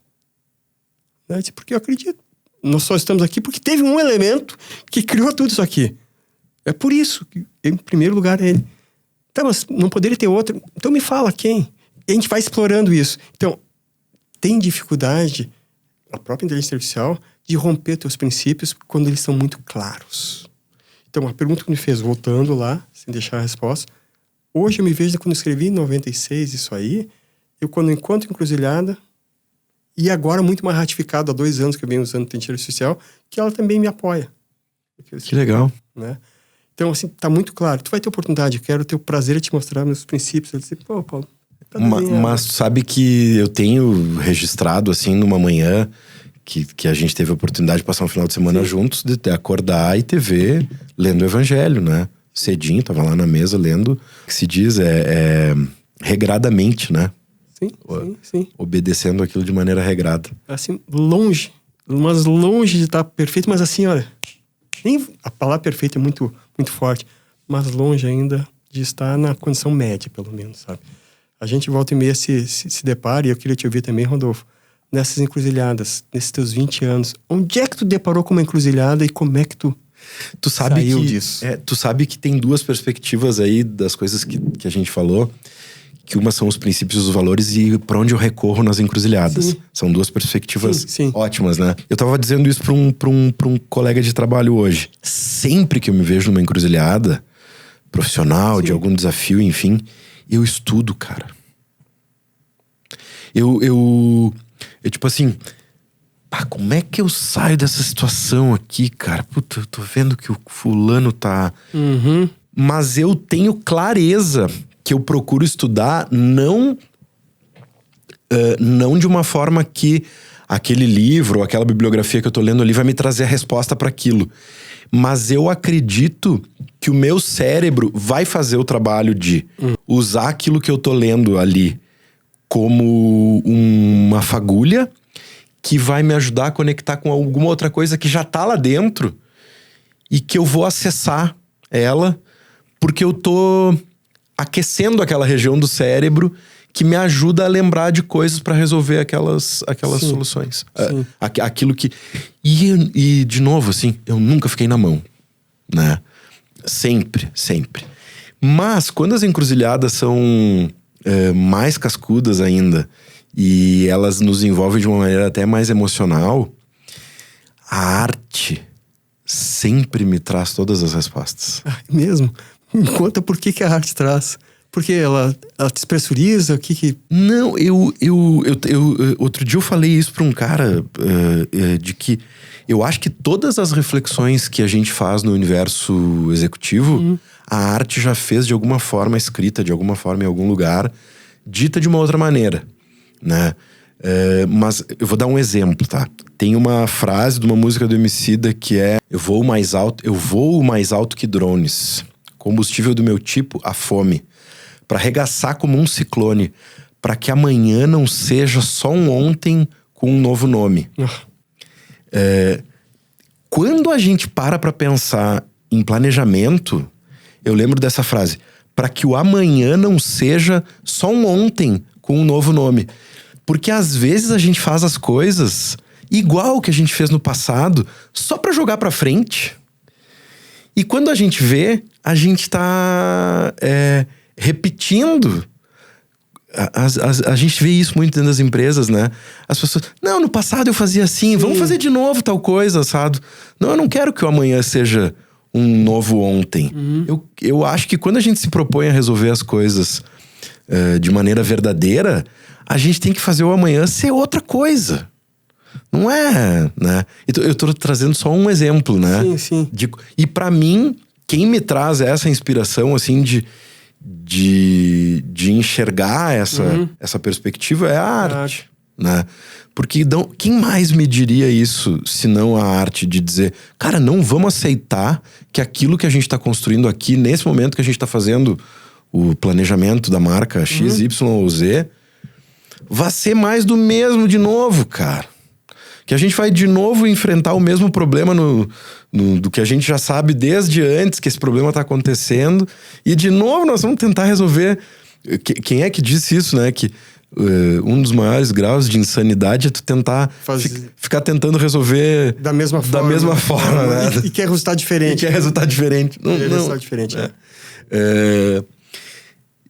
Né? Porque eu acredito. Nós só estamos aqui porque teve um elemento que criou tudo isso aqui. É por isso que, em primeiro lugar, é ele. Tá, mas não poderia ter outro? Então me fala quem? E a gente vai explorando isso. Então, tem dificuldade, a própria inteligência artificial, de romper teus princípios quando eles são muito claros. Então, a pergunta que me fez, voltando lá, sem deixar a resposta, hoje eu me vejo, quando eu escrevi em 96 isso aí, eu quando encontro encruzilhada, e agora muito mais ratificado, há 2 anos que eu venho usando inteligência artificial, que ela também me apoia. Que legal. Né? Então, assim, tá muito claro. Tu vai ter oportunidade, eu quero ter o prazer de te mostrar meus princípios. Eu disse, pô, Paulo, tá mas sabe que eu tenho registrado, assim, numa manhã, que a gente teve a oportunidade de passar um final de semana juntos, de acordar e te ver lendo o Evangelho, né? Cedinho, tava lá na mesa lendo, que se diz, regradamente, né? Sim. Obedecendo aquilo de maneira regrada. Assim, longe de estar perfeito, mas assim, olha, nem a palavra perfeito é muito, muito forte, mas longe ainda de estar na condição média, pelo menos, sabe? A gente volta e meia se depara, e eu queria te ouvir também, Rodolfo, nessas encruzilhadas, nesses teus 20 anos, onde é que tu deparou com uma encruzilhada e como é que tu saiu disso? Tu sabe que tem 2 perspectivas aí das coisas que a gente falou, que uma são os princípios e os valores e pra onde eu recorro nas encruzilhadas. Sim. São 2 perspectivas ótimas, né? Eu tava dizendo isso pra um colega de trabalho hoje. Sempre que eu me vejo numa encruzilhada profissional, de algum desafio, enfim, eu estudo, cara. Eu tipo assim, como é que eu saio dessa situação aqui, cara? Puta, eu tô vendo que o fulano tá... Mas eu tenho clareza que eu procuro estudar não de uma forma que aquele livro ou aquela bibliografia que eu tô lendo ali vai me trazer a resposta para aquilo. Mas eu acredito que o meu cérebro vai fazer o trabalho de usar aquilo que eu tô lendo ali como uma fagulha que vai me ajudar a conectar com alguma outra coisa que já tá lá dentro e que eu vou acessar ela porque eu tô aquecendo aquela região do cérebro que me ajuda a lembrar de coisas para resolver aquelas soluções. Aquilo que... E, de novo, assim, eu nunca fiquei na mão, né? Sempre. Mas, quando as encruzilhadas são mais cascudas ainda e elas nos envolvem de uma maneira até mais emocional, a arte sempre me traz todas as respostas. Mesmo? Me conta por que a arte traz. Porque ela te despressuriza? O que... Não, outro dia eu falei isso pra um cara, de que eu acho que todas as reflexões que a gente faz no universo executivo, a arte já fez de alguma forma, escrita de alguma forma em algum lugar, dita de uma outra maneira, né? Mas eu vou dar um exemplo, tá? Tem uma frase de uma música do Emicida que é: eu voo mais alto que drones. Combustível do meu tipo, a fome. Pra arregaçar como um ciclone. Pra que amanhã não seja só um ontem com um novo nome. Quando a gente para pra pensar em planejamento, eu lembro dessa frase: pra que o amanhã não seja só um ontem com um novo nome. Porque às vezes a gente faz as coisas igual que a gente fez no passado, só pra jogar pra frente. E quando a gente vê, a gente tá repetindo. A gente vê isso muito dentro das empresas, né? As pessoas, não, no passado eu fazia assim, vamos fazer de novo tal coisa, sabe? Não, eu não quero que o amanhã seja um novo ontem. Eu acho que quando a gente se propõe a resolver as coisas de maneira verdadeira, a gente tem que fazer o amanhã ser outra coisa. Não é, né? Eu tô trazendo só um exemplo, né? Sim. E pra mim, quem me traz essa inspiração, assim, de enxergar essa perspectiva é a arte, né? Porque quem mais me diria isso, se não a arte, de dizer, cara, não vamos aceitar que aquilo que a gente tá construindo aqui, nesse momento que a gente tá fazendo o planejamento da marca X, Y ou Z, vai ser mais do mesmo de novo, cara. Que a gente vai de novo enfrentar o mesmo problema do que a gente já sabe desde antes que esse problema tá acontecendo. E de novo nós vamos tentar resolver. Quem é que disse isso, né? Que um dos maiores graus de insanidade é tu tentar ficar tentando resolver da mesma forma, né? E quer resultado diferente. Resultado diferente. Resultado diferente,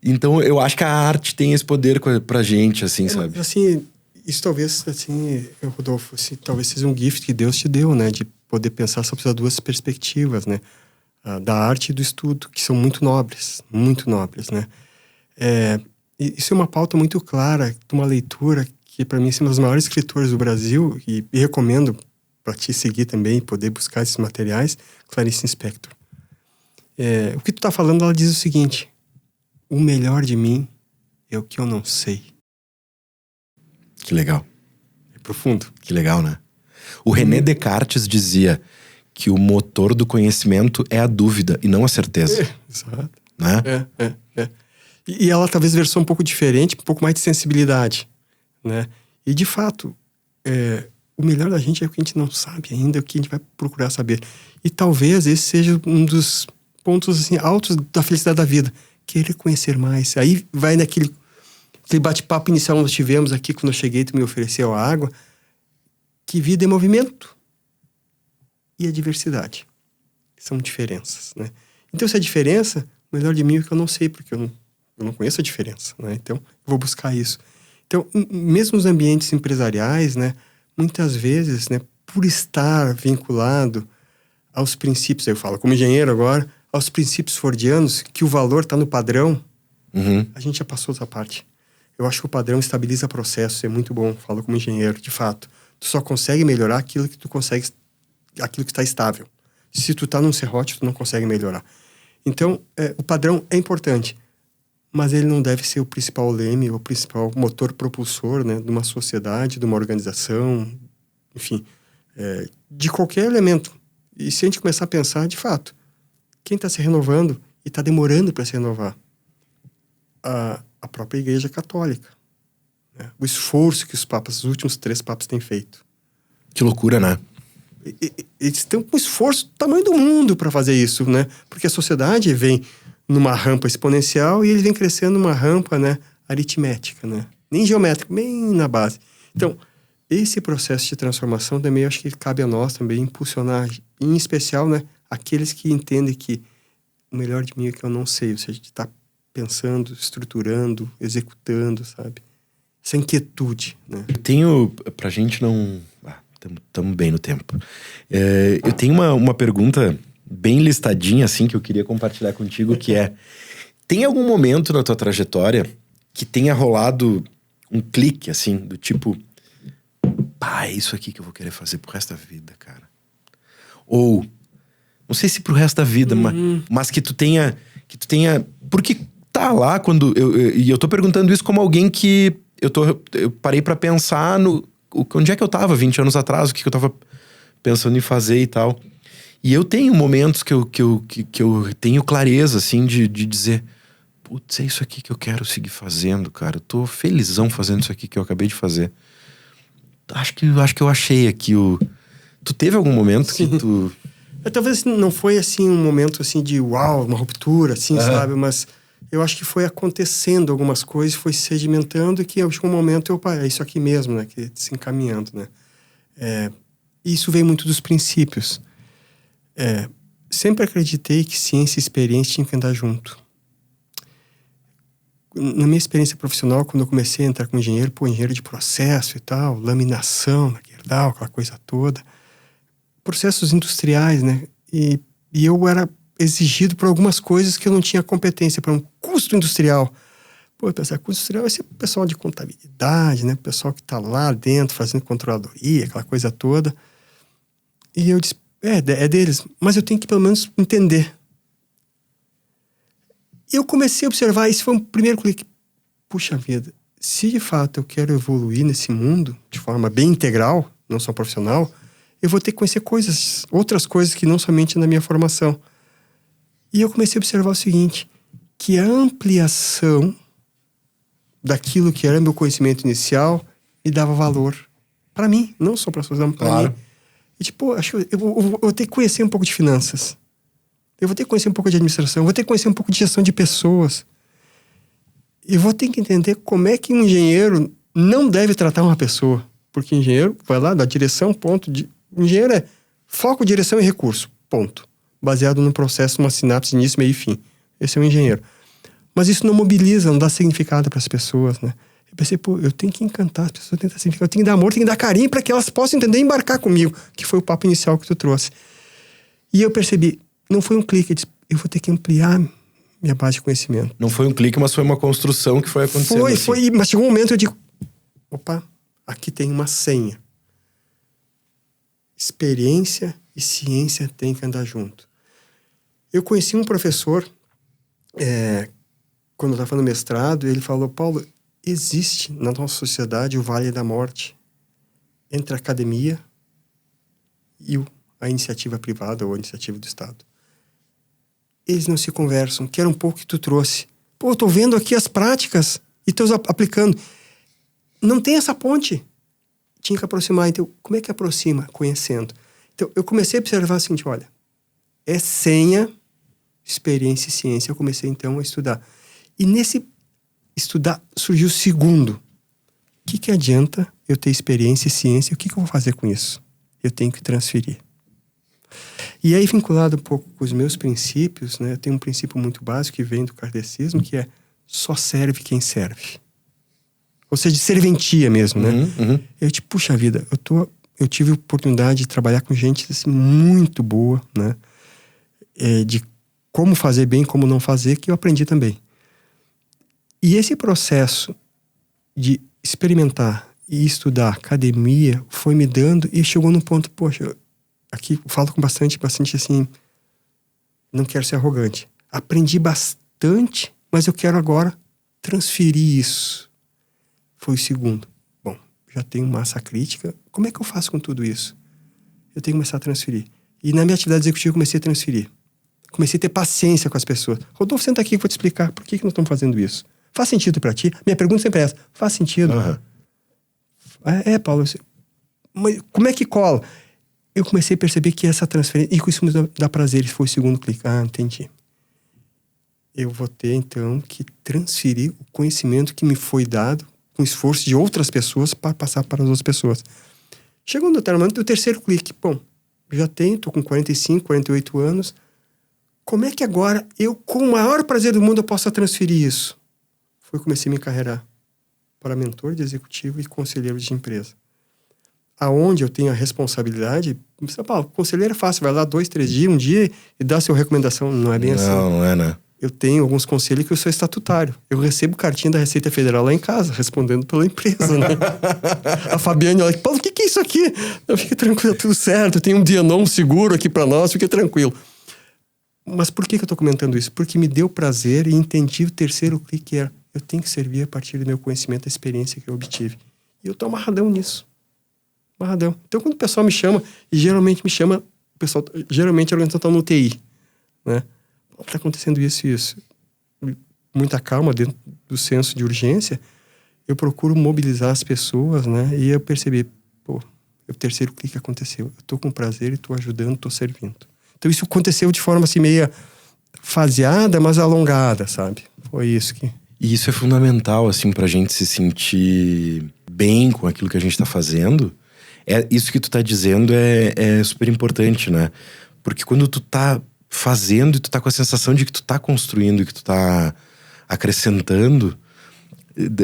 Então eu acho que a arte tem esse poder pra gente, assim, sabe? Assim, isso talvez, assim, Rodolfo, assim, talvez seja um gift que Deus te deu, né? De poder pensar sobre as duas perspectivas, né? Da arte e do estudo, que são muito nobres, né? Isso é uma pauta muito clara de uma leitura que, para mim, é uma das maiores escritoras do Brasil, e recomendo para ti seguir também, poder buscar esses materiais, Clarice Lispector. O que tu tá falando, ela diz o seguinte: o melhor de mim é o que eu não sei. Que legal. É profundo. Que legal, né? O René Descartes dizia que o motor do conhecimento é a dúvida e não a certeza. Exato. Né? E ela talvez versou um pouco diferente, um pouco mais de sensibilidade, né? E de fato, o melhor da gente é o que a gente não sabe ainda, é o que a gente vai procurar saber. E talvez esse seja um dos pontos, assim, altos da felicidade da vida. Querer conhecer mais. Aí vai naquele bate-papo inicial que nós tivemos aqui, quando eu cheguei, tu me ofereceu a água, que vida é movimento. E a diversidade. São diferenças, né? Então, se a diferença, o melhor de mim é o que eu não sei, porque eu não conheço a diferença, né? Então, eu vou buscar isso. Então, mesmo nos ambientes empresariais, né, muitas vezes, né, por estar vinculado aos princípios, eu falo como engenheiro agora, aos princípios fordianos, que o valor está no padrão, a gente já passou essa parte. Eu acho que o padrão estabiliza processos, é muito bom, falo como engenheiro, de fato. Tu só consegue melhorar aquilo que está estável. Se tu está num serrote, tu não consegue melhorar. Então, o padrão é importante, mas ele não deve ser o principal leme, o principal motor propulsor, né, de uma sociedade, de uma organização, enfim, de qualquer elemento. E se a gente começar a pensar, de fato, quem está se renovando e está demorando para se renovar? A própria Igreja Católica. Né? O esforço que os últimos 3 papas têm feito. Que loucura, né? Eles têm um esforço do tamanho do mundo para fazer isso, né? Porque a sociedade vem numa rampa exponencial e ele vem crescendo numa rampa, né, aritmética, né? Nem geométrica, bem na base. Então, esse processo de transformação também, eu acho que cabe a nós também impulsionar, em especial, né, aqueles que entendem que o melhor de mim é que eu não sei, ou seja, de estar pensando, estruturando, executando, sabe? Essa inquietude, né? Eu tenho, pra gente não... Estamos bem no tempo. Eu tenho uma pergunta bem listadinha, assim, que eu queria compartilhar contigo, que é: Tem algum momento na tua trajetória que tenha rolado um clique, assim, do tipo... Pá, é isso aqui que eu vou querer fazer pro resto da vida, cara. Ou... Não sei se pro resto da vida, mas que tu tenha... Porque tá lá quando... E eu tô perguntando isso como alguém que... Eu parei pra pensar no... Onde é que eu tava 20 anos atrás? O que eu tava pensando em fazer e tal. E eu tenho momentos que eu tenho clareza, assim, de dizer... Putz, é isso aqui que eu quero seguir fazendo, cara. Eu tô felizão fazendo isso aqui que eu acabei de fazer. Acho que eu achei aqui o... Tu teve algum momento que tu... Talvez não foi, assim, um momento, assim, de uau, uma ruptura, assim, sabe? Mas eu acho que foi acontecendo algumas coisas, foi sedimentando, e que chegou um momento, é isso aqui mesmo, né? Que se encaminhando, né? Isso vem muito dos princípios. Sempre acreditei que ciência e experiência tinham que andar junto. Na minha experiência profissional, quando eu comecei a entrar como engenheiro, engenheiro de processo e tal, laminação na Gerdau, aquela coisa toda, processos industriais, né? E eu era exigido por algumas coisas que eu não tinha competência, para um custo industrial. Eu pensava, custo industrial vai ser o pessoal de contabilidade, né? O pessoal que está lá dentro fazendo controladoria, aquela coisa toda. E eu disse, é deles, mas eu tenho que pelo menos entender. Eu comecei a observar, isso foi um primeiro clique. Puxa vida, se de fato eu quero evoluir nesse mundo de forma bem integral, não só profissional, eu vou ter que conhecer outras coisas que não somente na minha formação. E eu comecei a observar o seguinte, que a ampliação daquilo que era meu conhecimento inicial me dava valor para mim, não só para a sociedade, para mim. E tipo, acho que eu vou ter que conhecer um pouco de finanças. Eu vou ter que conhecer um pouco de administração, eu vou ter que conhecer um pouco de gestão de pessoas. Eu vou ter que entender como é que um engenheiro não deve tratar uma pessoa. Porque engenheiro vai lá, da direção, ponto. Engenheiro é foco, direção e recurso, ponto. Baseado no processo, uma sinapse, início, meio e fim. Esse é um engenheiro. Mas isso não mobiliza, não dá significado para as pessoas, né? Eu pensei, eu tenho que encantar as pessoas, eu tenho que dar significado, eu tenho que dar amor, tenho que dar carinho para que elas possam entender e embarcar comigo, que foi o papo inicial que tu trouxe. E eu percebi, não foi um clique, eu vou ter que ampliar minha base de conhecimento. Não foi um clique, mas foi uma construção que foi acontecendo. Foi, mas chegou um momento eu digo, opa, aqui tem uma senha. Experiência e ciência têm que andar junto. Eu conheci um professor, quando eu estava no mestrado, ele falou, Paulo, existe na nossa sociedade o vale da morte entre a academia e a iniciativa privada ou a iniciativa do Estado. Eles não se conversam, que era um pouco que tu trouxe. Eu tô vendo aqui as práticas e tô aplicando. Não tem essa ponte. Tinha que aproximar. Então, como é que aproxima? Conhecendo. Então, eu comecei a observar assim, olha, é senha, experiência e ciência. Eu comecei, então, a estudar. E nesse estudar surgiu o segundo. O que adianta eu ter experiência e ciência? O que eu vou fazer com isso? Eu tenho que transferir. E aí, vinculado um pouco com os meus princípios, né? Eu tenho um princípio muito básico que vem do kardecismo, que é só serve quem serve. Ou seja, de serventia mesmo, né? Eu tipo, puxa vida, eu tive a oportunidade de trabalhar com gente assim, muito boa, né? De como fazer bem, como não fazer, que eu aprendi também. E esse processo de experimentar e estudar academia foi me dando e chegou num ponto, poxa, aqui eu falo com bastante assim, não quero ser arrogante. Aprendi bastante, mas eu quero agora transferir isso. Foi o segundo. Bom, já tenho massa crítica, como é que eu faço com tudo isso? Eu tenho que começar a transferir. E na minha atividade executiva eu comecei a transferir. Comecei a ter paciência com as pessoas. Rodolfo, senta aqui que eu vou te explicar por que nós estamos fazendo isso. Faz sentido pra ti? Minha pergunta sempre é essa. Faz sentido? Paulo. Mas como é que cola? Eu comecei a perceber que essa transferência... E com isso me dá prazer. Isso foi o segundo clique. Entendi. Eu vou ter, então, que transferir o conhecimento que me foi dado com esforço de outras pessoas para passar para as outras pessoas. Chegou no determinado do terceiro clique. Bom, já tenho, tô com 45, 48 anos. Como é que agora eu, com o maior prazer do mundo, eu posso transferir isso? Foi que comecei a me encarreirar para mentor de executivo e conselheiro de empresa. Aonde eu tenho a responsabilidade... Paulo, conselheiro é fácil, vai lá 2, 3 dias, um dia e dá a sua recomendação. Não é bem assim. Não é, né? Eu tenho alguns conselhos que eu sou estatutário. Eu recebo cartinha da Receita Federal lá em casa, respondendo pela empresa, né? A Fabiane olha, Paulo, o que é isso aqui? Não, fica tranquilo, tudo certo. Tem um Dienon seguro aqui para nós, fica tranquilo. Mas por que eu tô comentando isso? Porque me deu prazer e entendi o terceiro clique, que era eu tenho que servir a partir do meu conhecimento, da experiência que eu obtive. E eu tô amarradão nisso. Amarradão. Então, quando o pessoal me chama, e geralmente me chama, o pessoal, geralmente a organização tá no UTI, né? Tá acontecendo isso e isso. Muita calma dentro do senso de urgência, eu procuro mobilizar as pessoas, né? E eu percebi, o terceiro clique aconteceu. Eu tô com prazer e tô ajudando, tô servindo. Então isso aconteceu de forma assim meia faseada, mas alongada, sabe? Foi isso que... E isso é fundamental, assim, pra gente se sentir bem com aquilo que a gente tá fazendo. Isso que tu tá dizendo é super importante, né? Porque quando tu tá fazendo e tu tá com a sensação de que tu tá construindo, que tu tá acrescentando,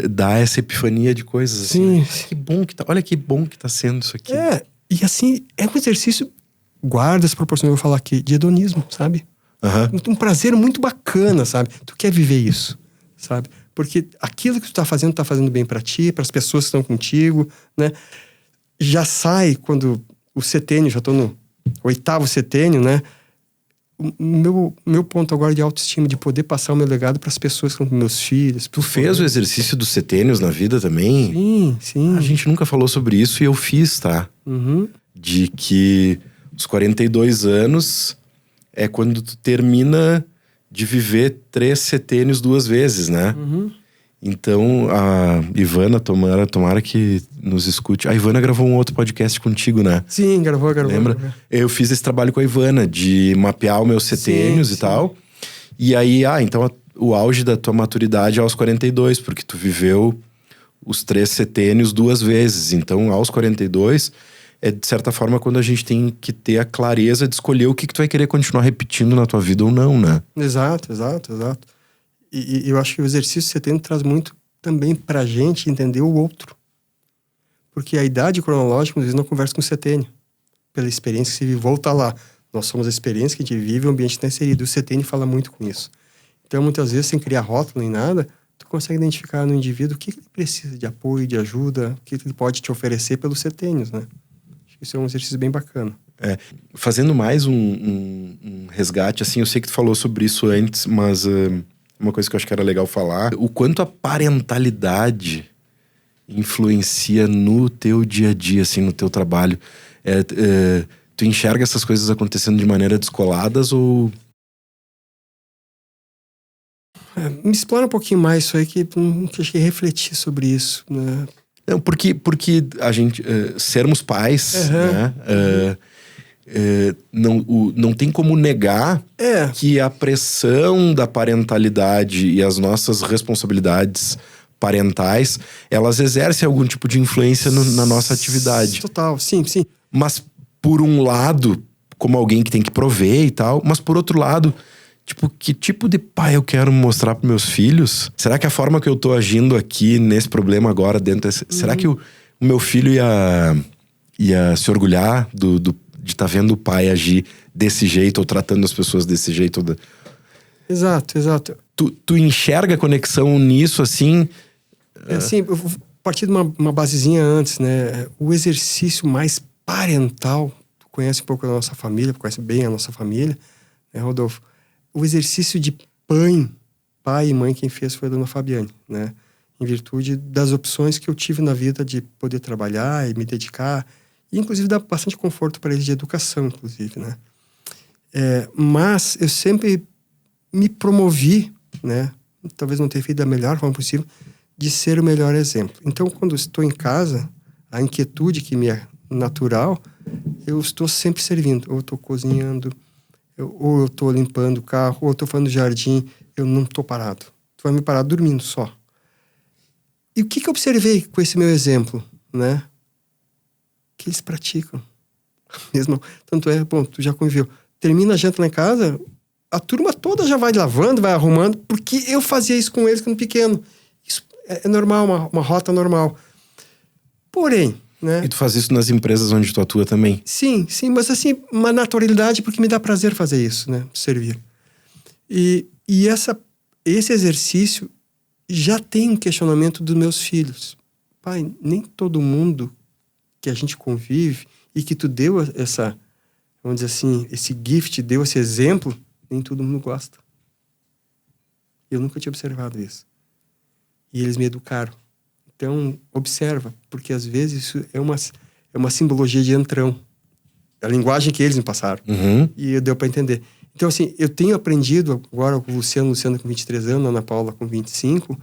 dá essa epifania de coisas assim. Sim. Que bom que tá, olha que bom que tá sendo isso aqui. E assim, é um exercício, guarda essa proporção que eu vou falar aqui, de hedonismo, sabe? Um prazer muito bacana, sabe? Tu quer viver isso, sabe? Porque aquilo que tu tá fazendo bem pra ti, pras pessoas que estão contigo, né? Já sai quando o setênio, já tô no 8º setênio, né? O meu ponto agora de autoestima, de poder passar o meu legado para as pessoas que são meus filhos. Tu fez o exercício dos setênios na vida também? Sim. A gente nunca falou sobre isso e eu fiz, tá? De que os 42 anos é quando tu termina de viver 3 setênios 2 vezes, né? Então, a Ivana, tomara que nos escute. A Ivana gravou um outro podcast contigo, né? Sim, gravou. Lembra? Eu fiz esse trabalho com a Ivana, de mapear os meus setênios e tal. E aí, então o auge da tua maturidade é aos 42, porque tu viveu os 3 setênios 2 vezes. Então, aos 42, de certa forma, quando a gente tem que ter a clareza de escolher o que tu vai querer continuar repetindo na tua vida ou não, né? Exato. E eu acho que o exercício setênio traz muito também pra gente entender o outro. Porque a idade cronológica, às vezes, não conversa com o setênio. Pela experiência que se vive, volta lá. Nós somos a experiência que a gente vive, o ambiente está inserido. O setênio fala muito com isso. Então, muitas vezes, sem criar rótulo nem nada, tu consegue identificar no indivíduo o que ele precisa de apoio, de ajuda, o que ele pode te oferecer pelos setênios, né? Acho que isso é um exercício bem bacana. Fazendo mais um resgate, assim, eu sei que tu falou sobre isso antes, mas... uma coisa que eu acho que era legal falar, o quanto a parentalidade influencia no teu dia a dia, assim, no teu trabalho. Tu enxerga essas coisas acontecendo de maneira descoladas ou... Me explora um pouquinho mais isso aí, que acho que refletir sobre isso, né? Não, porque a gente, sermos pais, né? Não tem como negar que a pressão da parentalidade e as nossas responsabilidades parentais, elas exercem algum tipo de influência na nossa atividade. Total, sim. Mas por um lado, como alguém que tem que prover e tal, mas por outro lado, tipo, que tipo de pai eu quero mostrar para meus filhos? Será que a forma que eu tô agindo aqui nesse problema agora dentro será que o meu filho ia se orgulhar de estar vendo o pai agir desse jeito ou tratando as pessoas desse jeito? Exato. Tu enxerga a conexão nisso, assim? Assim, eu vou partir de uma basezinha antes, né? O exercício mais parental, tu conhece um pouco da nossa família, conhece bem a nossa família, né, Rodolfo? O exercício de pai e mãe, quem fez foi a dona Fabiane, né? Em virtude das opções que eu tive na vida de poder trabalhar e me dedicar, e inclusive dar bastante conforto para eles de educação, inclusive, né? Mas eu sempre me promovi, né? Talvez não tenha feito da melhor forma possível, de ser o melhor exemplo. Então, quando estou em casa, a inquietude que me é natural, eu estou sempre servindo. Ou eu estou cozinhando, ou eu estou limpando o carro, ou eu estou fazendo jardim, eu não estou parado. Tu vai me parar dormindo só. E o que eu observei com esse meu exemplo, né? Que eles praticam. Mesmo, tanto tu já conviveu. Termina a janta lá em casa, a turma toda já vai lavando, vai arrumando, porque eu fazia isso com eles quando pequeno. Isso é normal, uma rota normal. Porém, né? E tu faz isso nas empresas onde tu atua também? Sim, mas assim, uma naturalidade, porque me dá prazer fazer isso, né? Servir. E E esse exercício já tem um questionamento dos meus filhos. Pai, nem todo mundo que a gente convive e que tu deu vamos dizer assim, esse gift, deu esse exemplo, nem todo mundo gosta. Eu nunca tinha observado isso. E eles me educaram. Então, observa, porque às vezes isso é uma simbologia de entrão. A linguagem que eles me passaram. E deu para entender. Então, assim, eu tenho aprendido agora com o Luciano com 23 anos, a Ana Paula com 25,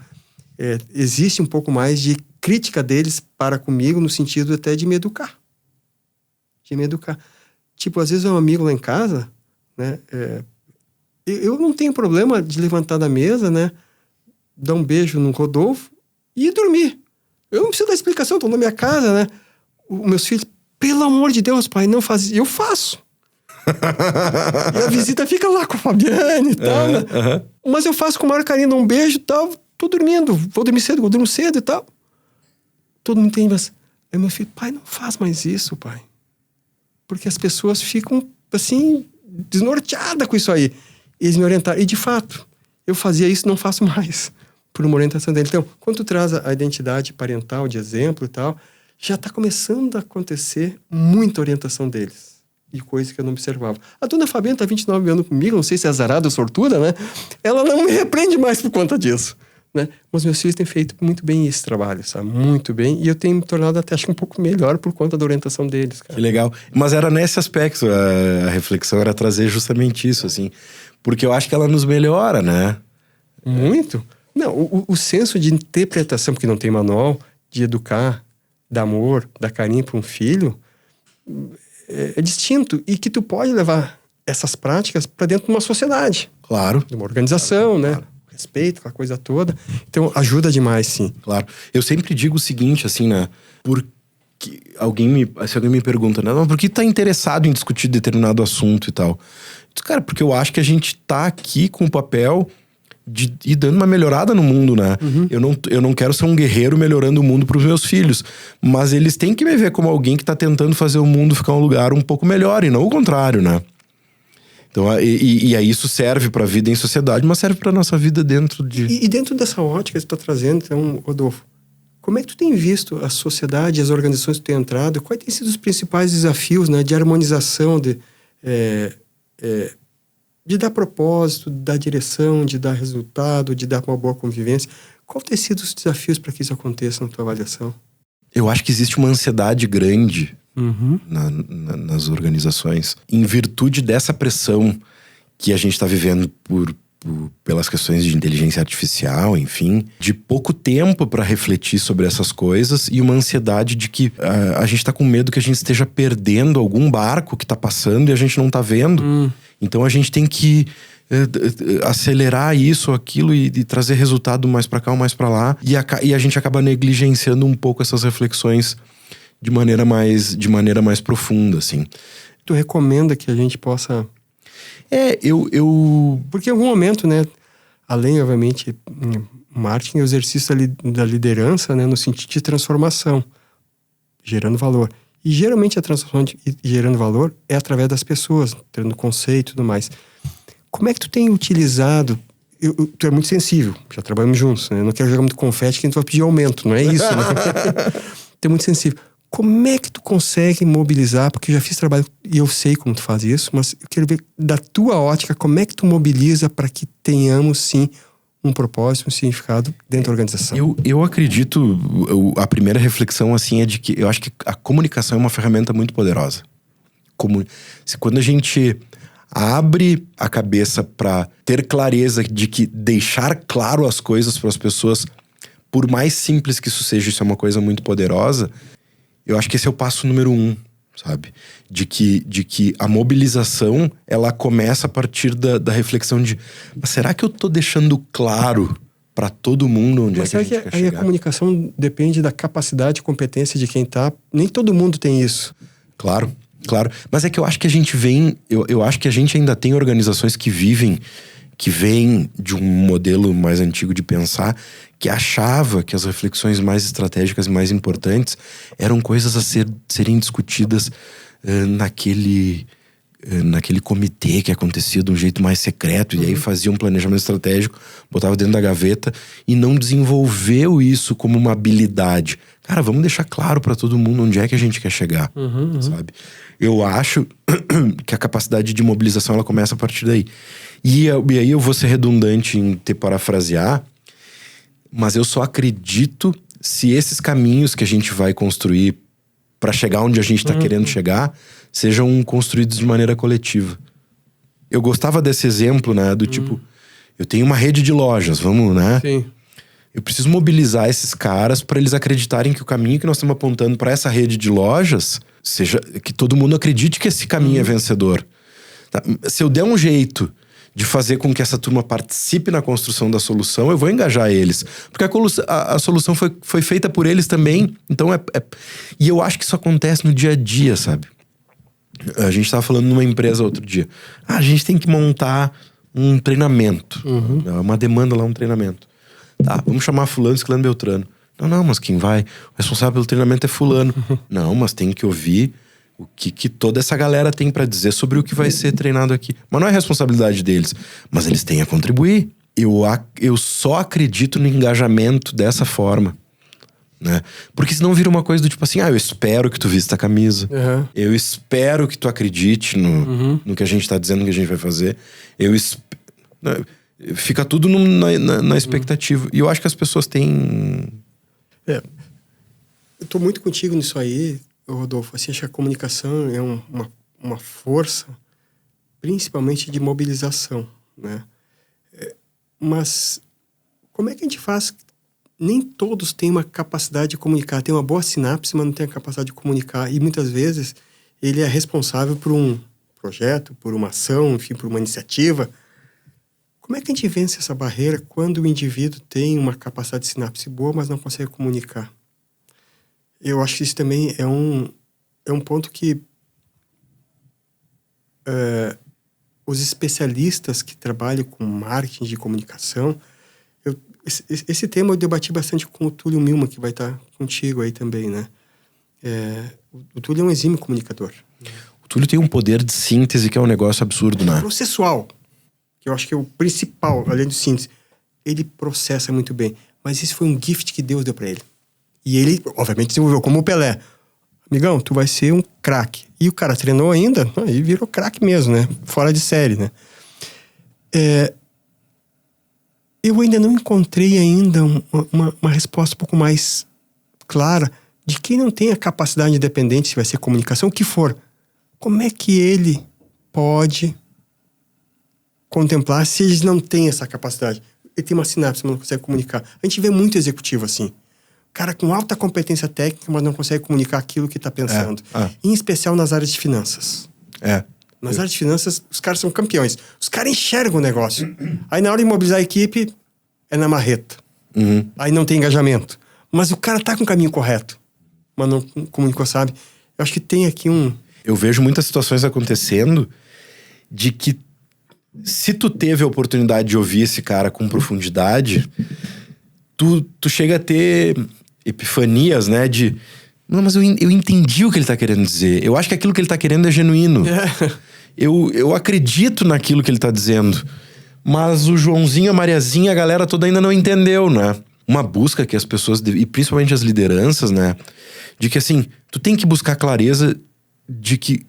existe um pouco mais de crítica deles para comigo, no sentido até de me educar. Tipo, às vezes é um amigo lá em casa, né? Eu não tenho problema de levantar da mesa, né? Dar um beijo no Rodolfo e dormir. Eu não preciso dar explicação, estou na minha casa, né? Os meus filhos, pelo amor de Deus, pai, não faz isso. Eu faço. E a visita fica lá com a Fabiane e tal, né? Mas eu faço com o maior carinho, dou um beijo e tal. Tô dormindo, vou dormir cedo, vou dormir cedo e tal. Todo mundo tem, mas... Aí meu filho, pai, não faz mais isso, pai. Porque as pessoas ficam, assim, desnorteadas com isso aí. Eles me orientaram. E, de fato, eu fazia isso, não faço mais. Por uma orientação dele. Então, quando tu traz a identidade parental de exemplo e tal, já está começando a acontecer muita orientação deles. E coisas que eu não observava. A dona Fabiana está 29 anos comigo, não sei se é azarada ou sortuda, né? Ela não me repreende mais por conta disso, né? Mas meus filhos têm feito muito bem esse trabalho, sabe? Muito bem. E eu tenho me tornado até, acho que um pouco melhor por conta da orientação deles, cara. Que legal. Mas era nesse aspecto, a reflexão era trazer justamente isso, assim. Porque eu acho que ela nos melhora, né? Muito. Não, o senso de interpretação, porque não tem manual, de educar, dar amor, dar carinho para um filho, é distinto. E que tu pode levar essas práticas para dentro de uma sociedade. Claro. De uma organização, né? Claro. Respeito, aquela coisa toda. Então, ajuda demais, sim. Claro. Eu sempre digo o seguinte, assim, né? Se alguém me pergunta, né? Por que tá interessado em discutir determinado assunto e tal? Cara, porque eu acho que a gente tá aqui com o papel de ir dando uma melhorada no mundo, né? Eu não quero ser um guerreiro melhorando o mundo pros meus filhos, mas eles têm que me ver como alguém que tá tentando fazer o mundo ficar um lugar um pouco melhor, e não o contrário, né? Então, e aí isso serve pra vida em sociedade, mas serve pra nossa vida dentro de... E dentro dessa ótica que tu tá trazendo, então, Rodolfo, como é que tu tem visto a sociedade, as organizações que tu tem entrado, quais têm sido os principais desafios, né, de harmonização, de dar propósito, de dar direção, de dar resultado, de dar uma boa convivência? Qual tem sido os desafios para que isso aconteça na tua avaliação? Eu acho que existe uma ansiedade grande nas organizações, em virtude dessa pressão que a gente está vivendo pelas questões de inteligência artificial, enfim, de pouco tempo para refletir sobre essas coisas, e uma ansiedade de que a gente está com medo que a gente esteja perdendo algum barco que está passando e a gente não está vendo. Então a gente tem que acelerar isso ou aquilo e trazer resultado mais para cá ou mais para lá, e a gente acaba negligenciando um pouco essas reflexões de maneira mais profunda, assim. Tu recomenda que a gente possa... Porque em algum momento, né, além, obviamente, marketing é o exercício da liderança, né, no sentido de transformação, gerando valor. E geralmente a transformação gerando valor é através das pessoas, tendo conceito e tudo mais. Como é que tu tem utilizado... Tu é muito sensível, já trabalhamos juntos, né? Eu não quero jogar muito confete que a gente vai pedir aumento, não é isso, né? Tu é muito sensível. Como é que tu consegue mobilizar? Porque eu já fiz trabalho e eu sei como tu faz isso, mas eu quero ver da tua ótica, como é que tu mobiliza para que tenhamos, sim, um propósito, um significado dentro da organização? Eu acredito, a primeira reflexão, assim, é de que eu acho que a comunicação é uma ferramenta muito poderosa. Quando a gente abre a cabeça para ter clareza de que deixar claro as coisas para as pessoas, por mais simples que isso seja, isso é uma coisa muito poderosa. Eu acho que esse é o passo número 1, sabe? De que a mobilização, ela começa a partir da reflexão de... Mas será que eu tô deixando claro para todo mundo onde é que a gente quer chegar? Aí a comunicação depende da capacidade e competência de quem tá... Nem todo mundo tem isso. Claro. Mas é que eu acho que a gente eu acho que a gente ainda tem organizações que vêm de um modelo mais antigo de pensar, que achava que as reflexões mais estratégicas e mais importantes eram coisas a serem discutidas naquele naquele comitê que acontecia de um jeito mais secreto, e aí fazia um planejamento estratégico, botava dentro da gaveta e não desenvolveu isso como uma habilidade. Cara, vamos deixar claro pra todo mundo onde é que a gente quer chegar, sabe? Eu acho que a capacidade de mobilização, ela começa a partir daí. E aí eu vou ser redundante em te parafrasear, mas eu só acredito se esses caminhos que a gente vai construir pra chegar onde a gente tá querendo chegar, sejam construídos de maneira coletiva. Eu gostava desse exemplo, né, do tipo, eu tenho uma rede de lojas, vamos, né? Sim. Eu preciso mobilizar esses caras para eles acreditarem que o caminho que nós estamos apontando para essa rede de lojas seja que todo mundo acredite que esse caminho é vencedor. Tá? Se eu der um jeito de fazer com que essa turma participe na construção da solução, eu vou engajar eles. Porque a solução foi feita por eles também. Então E eu acho que isso acontece no dia a dia, sabe? A gente estava falando numa empresa outro dia. A gente tem que montar um treinamento. Uma demanda lá, um treinamento. Tá, vamos chamar fulano, ciclano, beltrano. Não, mas quem vai? O responsável pelo treinamento é fulano. Não, mas tem que ouvir o que toda essa galera tem pra dizer sobre o que vai ser treinado aqui. Mas não é responsabilidade deles. Mas eles têm a contribuir. Eu só acredito no engajamento dessa forma, né? Porque senão vira uma coisa do tipo assim, eu espero que tu vista a camisa. Eu espero que tu acredite no que a gente tá dizendo que a gente vai fazer. Fica tudo na expectativa. E eu acho que as pessoas têm... Eu tô muito contigo nisso aí, Rodolfo. Assim, acho que a comunicação é uma força, principalmente de mobilização, né? Mas como é que a gente faz? Nem todos têm uma capacidade de comunicar. Tem uma boa sinapse, mas não tem a capacidade de comunicar. E muitas vezes ele é responsável por um projeto, por uma ação, enfim, por uma iniciativa. Como é que a gente vence essa barreira quando o indivíduo tem uma capacidade de sinapse boa, mas não consegue comunicar? Eu acho que isso também é um ponto que os especialistas que trabalham com marketing de comunicação... Esse tema eu debati bastante com o Túlio Milman, que vai estar contigo aí também, né? O Túlio é um exímio comunicador. O Túlio tem um poder de síntese que é um negócio absurdo, né? Processual, que eu acho que é o principal, além do síntese. Ele processa muito bem. Mas isso foi um gift que Deus deu pra ele. E ele, obviamente, desenvolveu como o Pelé. Amigão, tu vai ser um craque. E o cara treinou ainda, e virou craque mesmo, né? Fora de série, né? Eu ainda não encontrei ainda uma resposta um pouco mais clara de quem não tem a capacidade independente, se vai ser comunicação, o que for. Como é que ele pode contemplar se eles não têm essa capacidade? Ele tem uma sinapse, mas não consegue comunicar. A gente vê muito executivo assim. Cara com alta competência técnica, mas não consegue comunicar aquilo que está pensando. Em especial nas áreas de finanças. Nas áreas de finanças, os caras são campeões. Os caras enxergam o negócio. Aí na hora de mobilizar a equipe, é na marreta. Aí não tem engajamento. Mas o cara tá com o caminho correto. Mas não comunicou, sabe? Eu acho que tem aqui Eu vejo muitas situações acontecendo de que se tu teve a oportunidade de ouvir esse cara com profundidade, tu chega a ter epifanias, né? De... Não, mas eu entendi o que ele tá querendo dizer. Eu acho que aquilo que ele tá querendo é genuíno. Eu acredito naquilo que ele tá dizendo. Mas o Joãozinho, a Mariazinha, a galera toda ainda não entendeu, né? Uma busca que as pessoas, e principalmente as lideranças, né? De que assim, tu tem que buscar clareza de que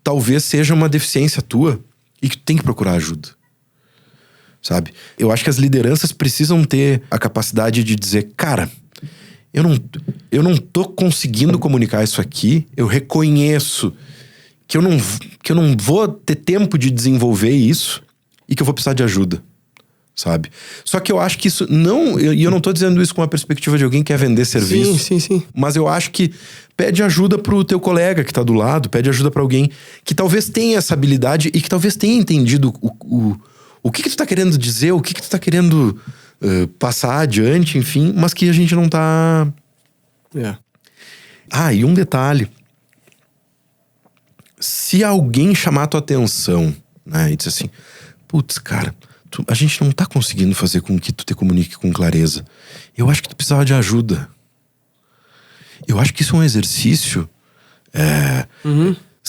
talvez seja uma deficiência tua e que tu tem que procurar ajuda. Sabe? Eu acho que as lideranças precisam ter a capacidade de dizer, cara... Eu não tô conseguindo comunicar isso aqui. Eu reconheço que eu não vou ter tempo de desenvolver isso e que eu vou precisar de ajuda, sabe? Só que eu acho que isso não... E eu não tô dizendo isso com a perspectiva de alguém que quer vender serviço. Sim. Mas eu acho que pede ajuda pro teu colega que tá do lado, pede ajuda pra alguém que talvez tenha essa habilidade e que talvez tenha entendido o que tu tá querendo dizer, o que tu tá querendo... passar adiante, enfim, mas que a gente não tá... E um detalhe. Se alguém chamar a tua atenção, né, e dizer assim, putz, cara, a gente não tá conseguindo fazer com que tu te comunique com clareza. Eu acho que tu precisava de ajuda. Eu acho que isso é um exercício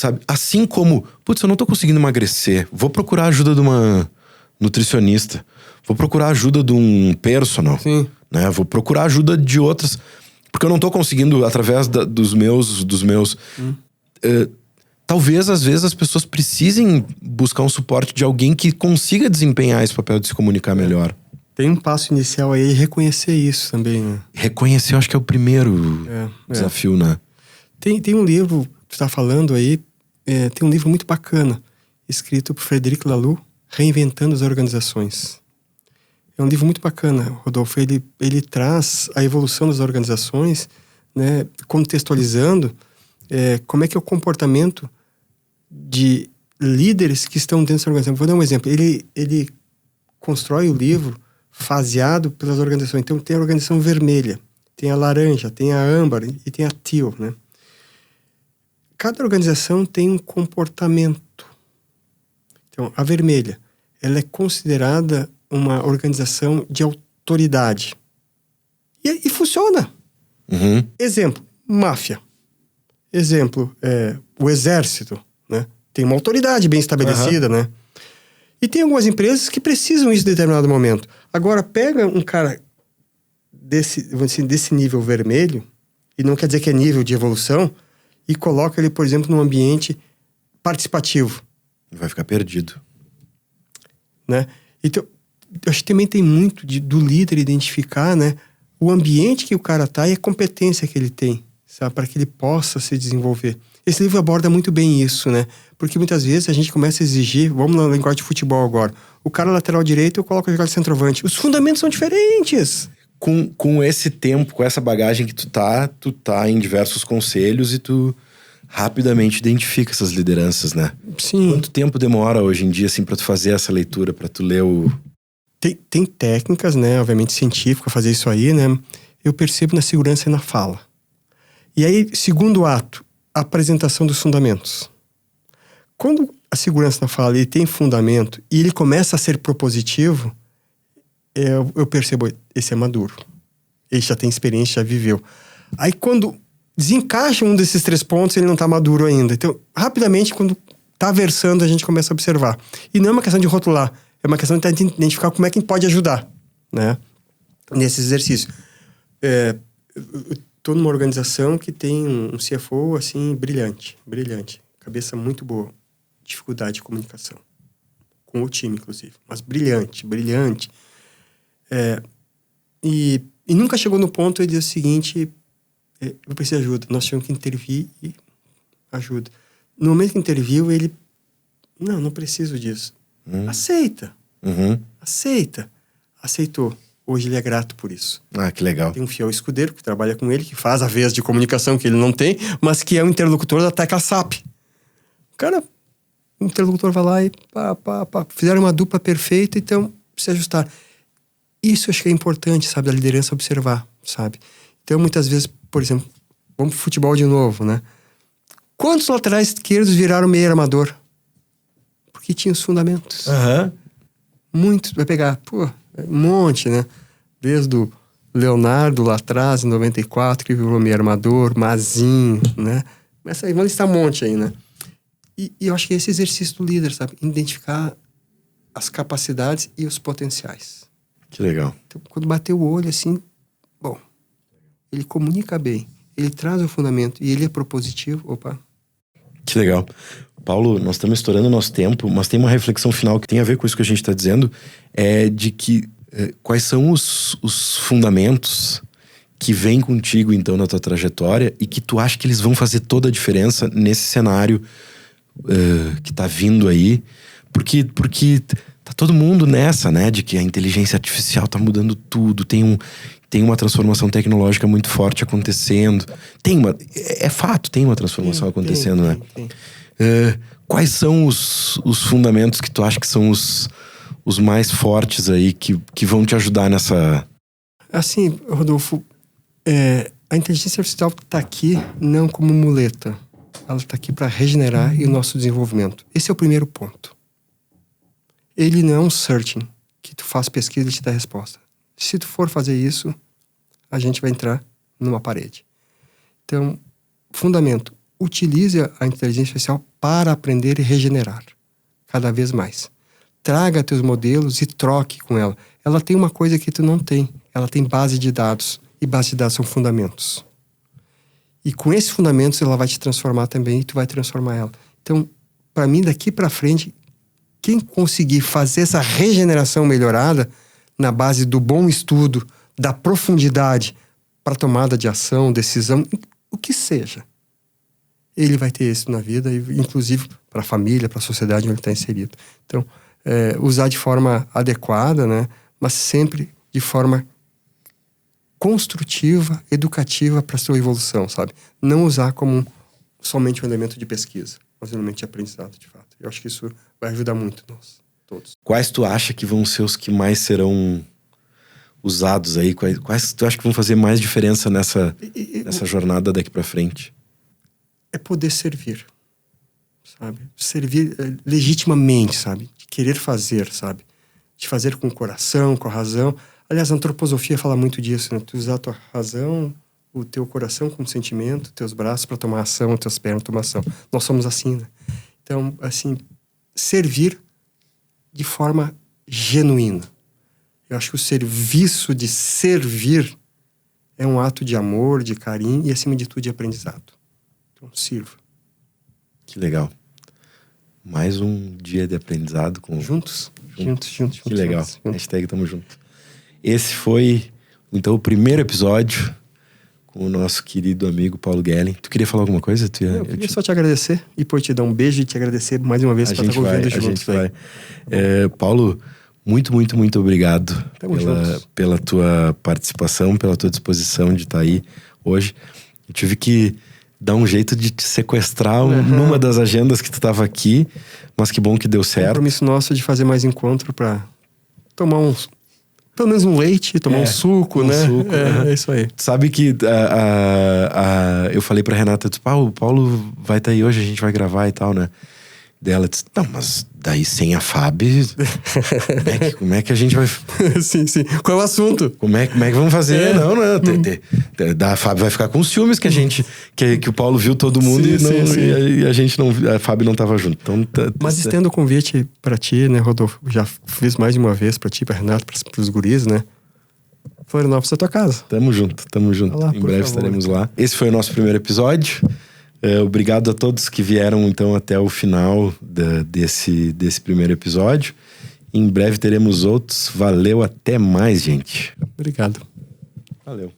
sabe? Assim como, putz, eu não tô conseguindo emagrecer, vou procurar a ajuda de uma nutricionista, vou procurar a ajuda de um personal, Sim. né? Vou procurar a ajuda de outras, porque eu não tô conseguindo através dos meus talvez às vezes as pessoas precisem buscar um suporte de alguém que consiga desempenhar esse papel de se comunicar melhor. Tem um passo inicial aí, reconhecer isso também, né? Reconhecer, eu acho que é o primeiro desafio, né? Tem um livro, tu tá falando aí, tem um livro muito bacana, escrito por Frederic Laloux, Reinventando as Organizações. É um livro muito bacana, Rodolfo. Ele traz a evolução das organizações, né, contextualizando como é que é o comportamento de líderes que estão dentro dessa organização. Vou dar um exemplo. Ele constrói o livro faseado pelas organizações. Então tem a organização vermelha, tem a laranja, tem a âmbar e tem a teal, né? Cada organização tem um comportamento. Então, a vermelha, ela é considerada uma organização de autoridade. E funciona. Uhum. Exemplo, máfia. Exemplo, o exército, né? Tem uma autoridade bem estabelecida, né? E tem algumas empresas que precisam isso em determinado momento. Agora, pega um cara desse nível vermelho, e não quer dizer que é nível de evolução, e coloca ele, por exemplo, num ambiente participativo. Vai ficar perdido. Né? Então, eu acho que também tem muito do líder identificar, né, o ambiente que o cara tá e a competência que ele tem, sabe, para que ele possa se desenvolver. Esse livro aborda muito bem isso, né? Porque muitas vezes a gente começa a exigir, vamos na linguagem de futebol agora, o cara lateral direito eu coloco a jogar de centroavante. Os fundamentos são diferentes. Com esse tempo, com essa bagagem que tu tá em diversos conselhos e tu rapidamente identifica essas lideranças, né? Sim. Quanto tempo demora hoje em dia, assim, pra tu fazer essa leitura, pra tu ler o... Tem técnicas, né, obviamente científicas, fazer isso aí, né? Eu percebo na segurança e na fala. E aí, segundo ato, a apresentação dos fundamentos. Quando a segurança na fala ele tem fundamento e ele começa a ser propositivo, eu percebo, esse é maduro. Ele já tem experiência, já viveu. Aí quando desencaixa um desses 3 pontos, ele não tá maduro ainda. Então, rapidamente, quando tá versando, a gente começa a observar. E não é uma questão de rotular, é uma questão de identificar como é que a gente pode ajudar, né? Nesse exercício. Eu tô numa organização que tem um CFO, assim, brilhante. Cabeça muito boa. Dificuldade de comunicação. Com o time, inclusive. Mas brilhante. E nunca chegou no ponto de dizer o seguinte, eu preciso de ajuda. Nós tivemos que intervir e ajuda. No momento que interviu, ele... Não preciso disso. Aceita. Aceitou. Hoje ele é grato por isso. Ah, que legal. Tem um fiel escudeiro que trabalha com ele, que faz a vez de comunicação que ele não tem, mas que é o interlocutor da tecla SAP. O interlocutor vai lá e fizeram uma dupla perfeita, então precisa ajustar. Isso eu acho que é importante, sabe, da liderança observar, sabe? Então, muitas vezes, por exemplo, vamos pro futebol de novo, né? Quantos laterais esquerdos viraram meio armador? Porque tinha os fundamentos. Muitos, vai pegar, um monte, né? Desde o Leonardo lá atrás, em 94, que virou meio armador, Mazinho, né? Mas aí, vamos listar um monte aí, né? E eu acho que é esse exercício do líder, sabe? Identificar as capacidades e os potenciais. Que legal. Então, quando bater o olho, assim, ele comunica bem, ele traz o fundamento e ele é propositivo, Que legal. Paulo, nós estamos estourando o nosso tempo, mas tem uma reflexão final que tem a ver com isso que a gente está dizendo, de que quais são os fundamentos que vêm contigo, então, na tua trajetória e que tu acha que eles vão fazer toda a diferença nesse cenário que tá vindo aí, porque tá todo mundo nessa, né, de que a inteligência artificial tá mudando tudo, tem uma transformação tecnológica muito forte acontecendo, é fato, tem uma transformação acontecendo, né? Quais são os fundamentos que tu acha que são os mais fortes aí, que vão te ajudar nessa... Assim, Rodolfo, a inteligência artificial tá aqui não como muleta. Ela está aqui para regenerar o nosso desenvolvimento. Esse é o primeiro ponto. Ele não é um searching, que tu faz pesquisa e te dá resposta. Se tu for fazer isso, a gente vai entrar numa parede. Então, fundamento. utilize a inteligência artificial para aprender e regenerar cada vez mais. Traga teus modelos e troque com ela. Ela tem uma coisa que tu não tem. Ela tem base de dados. E base de dados são fundamentos. E com esses fundamentos ela vai te transformar também e tu vai transformar ela. Então, para mim, daqui para frente, quem conseguir fazer essa regeneração melhorada na base do bom estudo, da profundidade para tomada de ação, decisão, o que seja, ele vai ter êxito na vida, inclusive para a família, para a sociedade onde ele está inserido. Então, usar de forma adequada, né? Mas sempre de forma construtiva, educativa para a sua evolução, sabe? Não usar como somente um elemento de pesquisa, mas um elemento de aprendizado, de fato. Eu acho que isso vai ajudar muito nós, todos. Quais tu acha que vão ser os que mais serão usados aí? Quais tu acha que vão fazer mais diferença nessa jornada daqui para frente? É poder servir, sabe? Servir legitimamente, sabe? De querer fazer, sabe? De fazer com o coração, com a razão. Aliás, a antroposofia fala muito disso, né? Tu usar a tua razão, o teu coração como sentimento, teus braços para tomar ação, teus pés para tomar ação. Nós somos assim, né? Então, assim, servir de forma genuína. Eu acho que o serviço de servir é um ato de amor, de carinho e, acima de tudo, de aprendizado. Então, sirva. Que legal. Mais um dia de aprendizado com... Juntos. Que legal. Hashtag tamo junto. Esse foi, então, o primeiro episódio com o nosso querido amigo Paulo Gellen. Tu queria falar alguma coisa? Eu queria só te agradecer e por te dar um beijo e te agradecer mais uma vez por estar ouvindo juntos. Paulo, muito obrigado pela tua participação, pela tua disposição de estar aí hoje. Eu tive que dar um jeito de te sequestrar numa das agendas que tu estava aqui, mas que bom que deu certo. Compromisso nosso de fazer mais encontro para tomar pelo menos um leite, tomar um suco, né? Suco, é isso aí. Tu sabe que eu falei pra Renata, eu disse, o Paulo vai estar aí hoje, a gente vai gravar e tal, né? Daí ela disse, não, mas daí sem a Fábio, como é que a gente vai... sim. Qual é o assunto? Como é que vamos fazer? Não. Da Fábio vai ficar com os ciúmes que o Paulo viu todo mundo e a gente não... A Fábio não estava junto. Então, mas estendo o convite pra ti, né, Rodolfo? Já fiz mais de uma vez pra ti, pra Renato, pros guris, né? Florianópolis é tua casa. Tamo junto. Lá, em breve estaremos lá. Esse foi o nosso primeiro episódio. Obrigado a todos que vieram então até o final desse primeiro episódio. Em breve teremos outros. Valeu, até mais, gente. Obrigado. Valeu.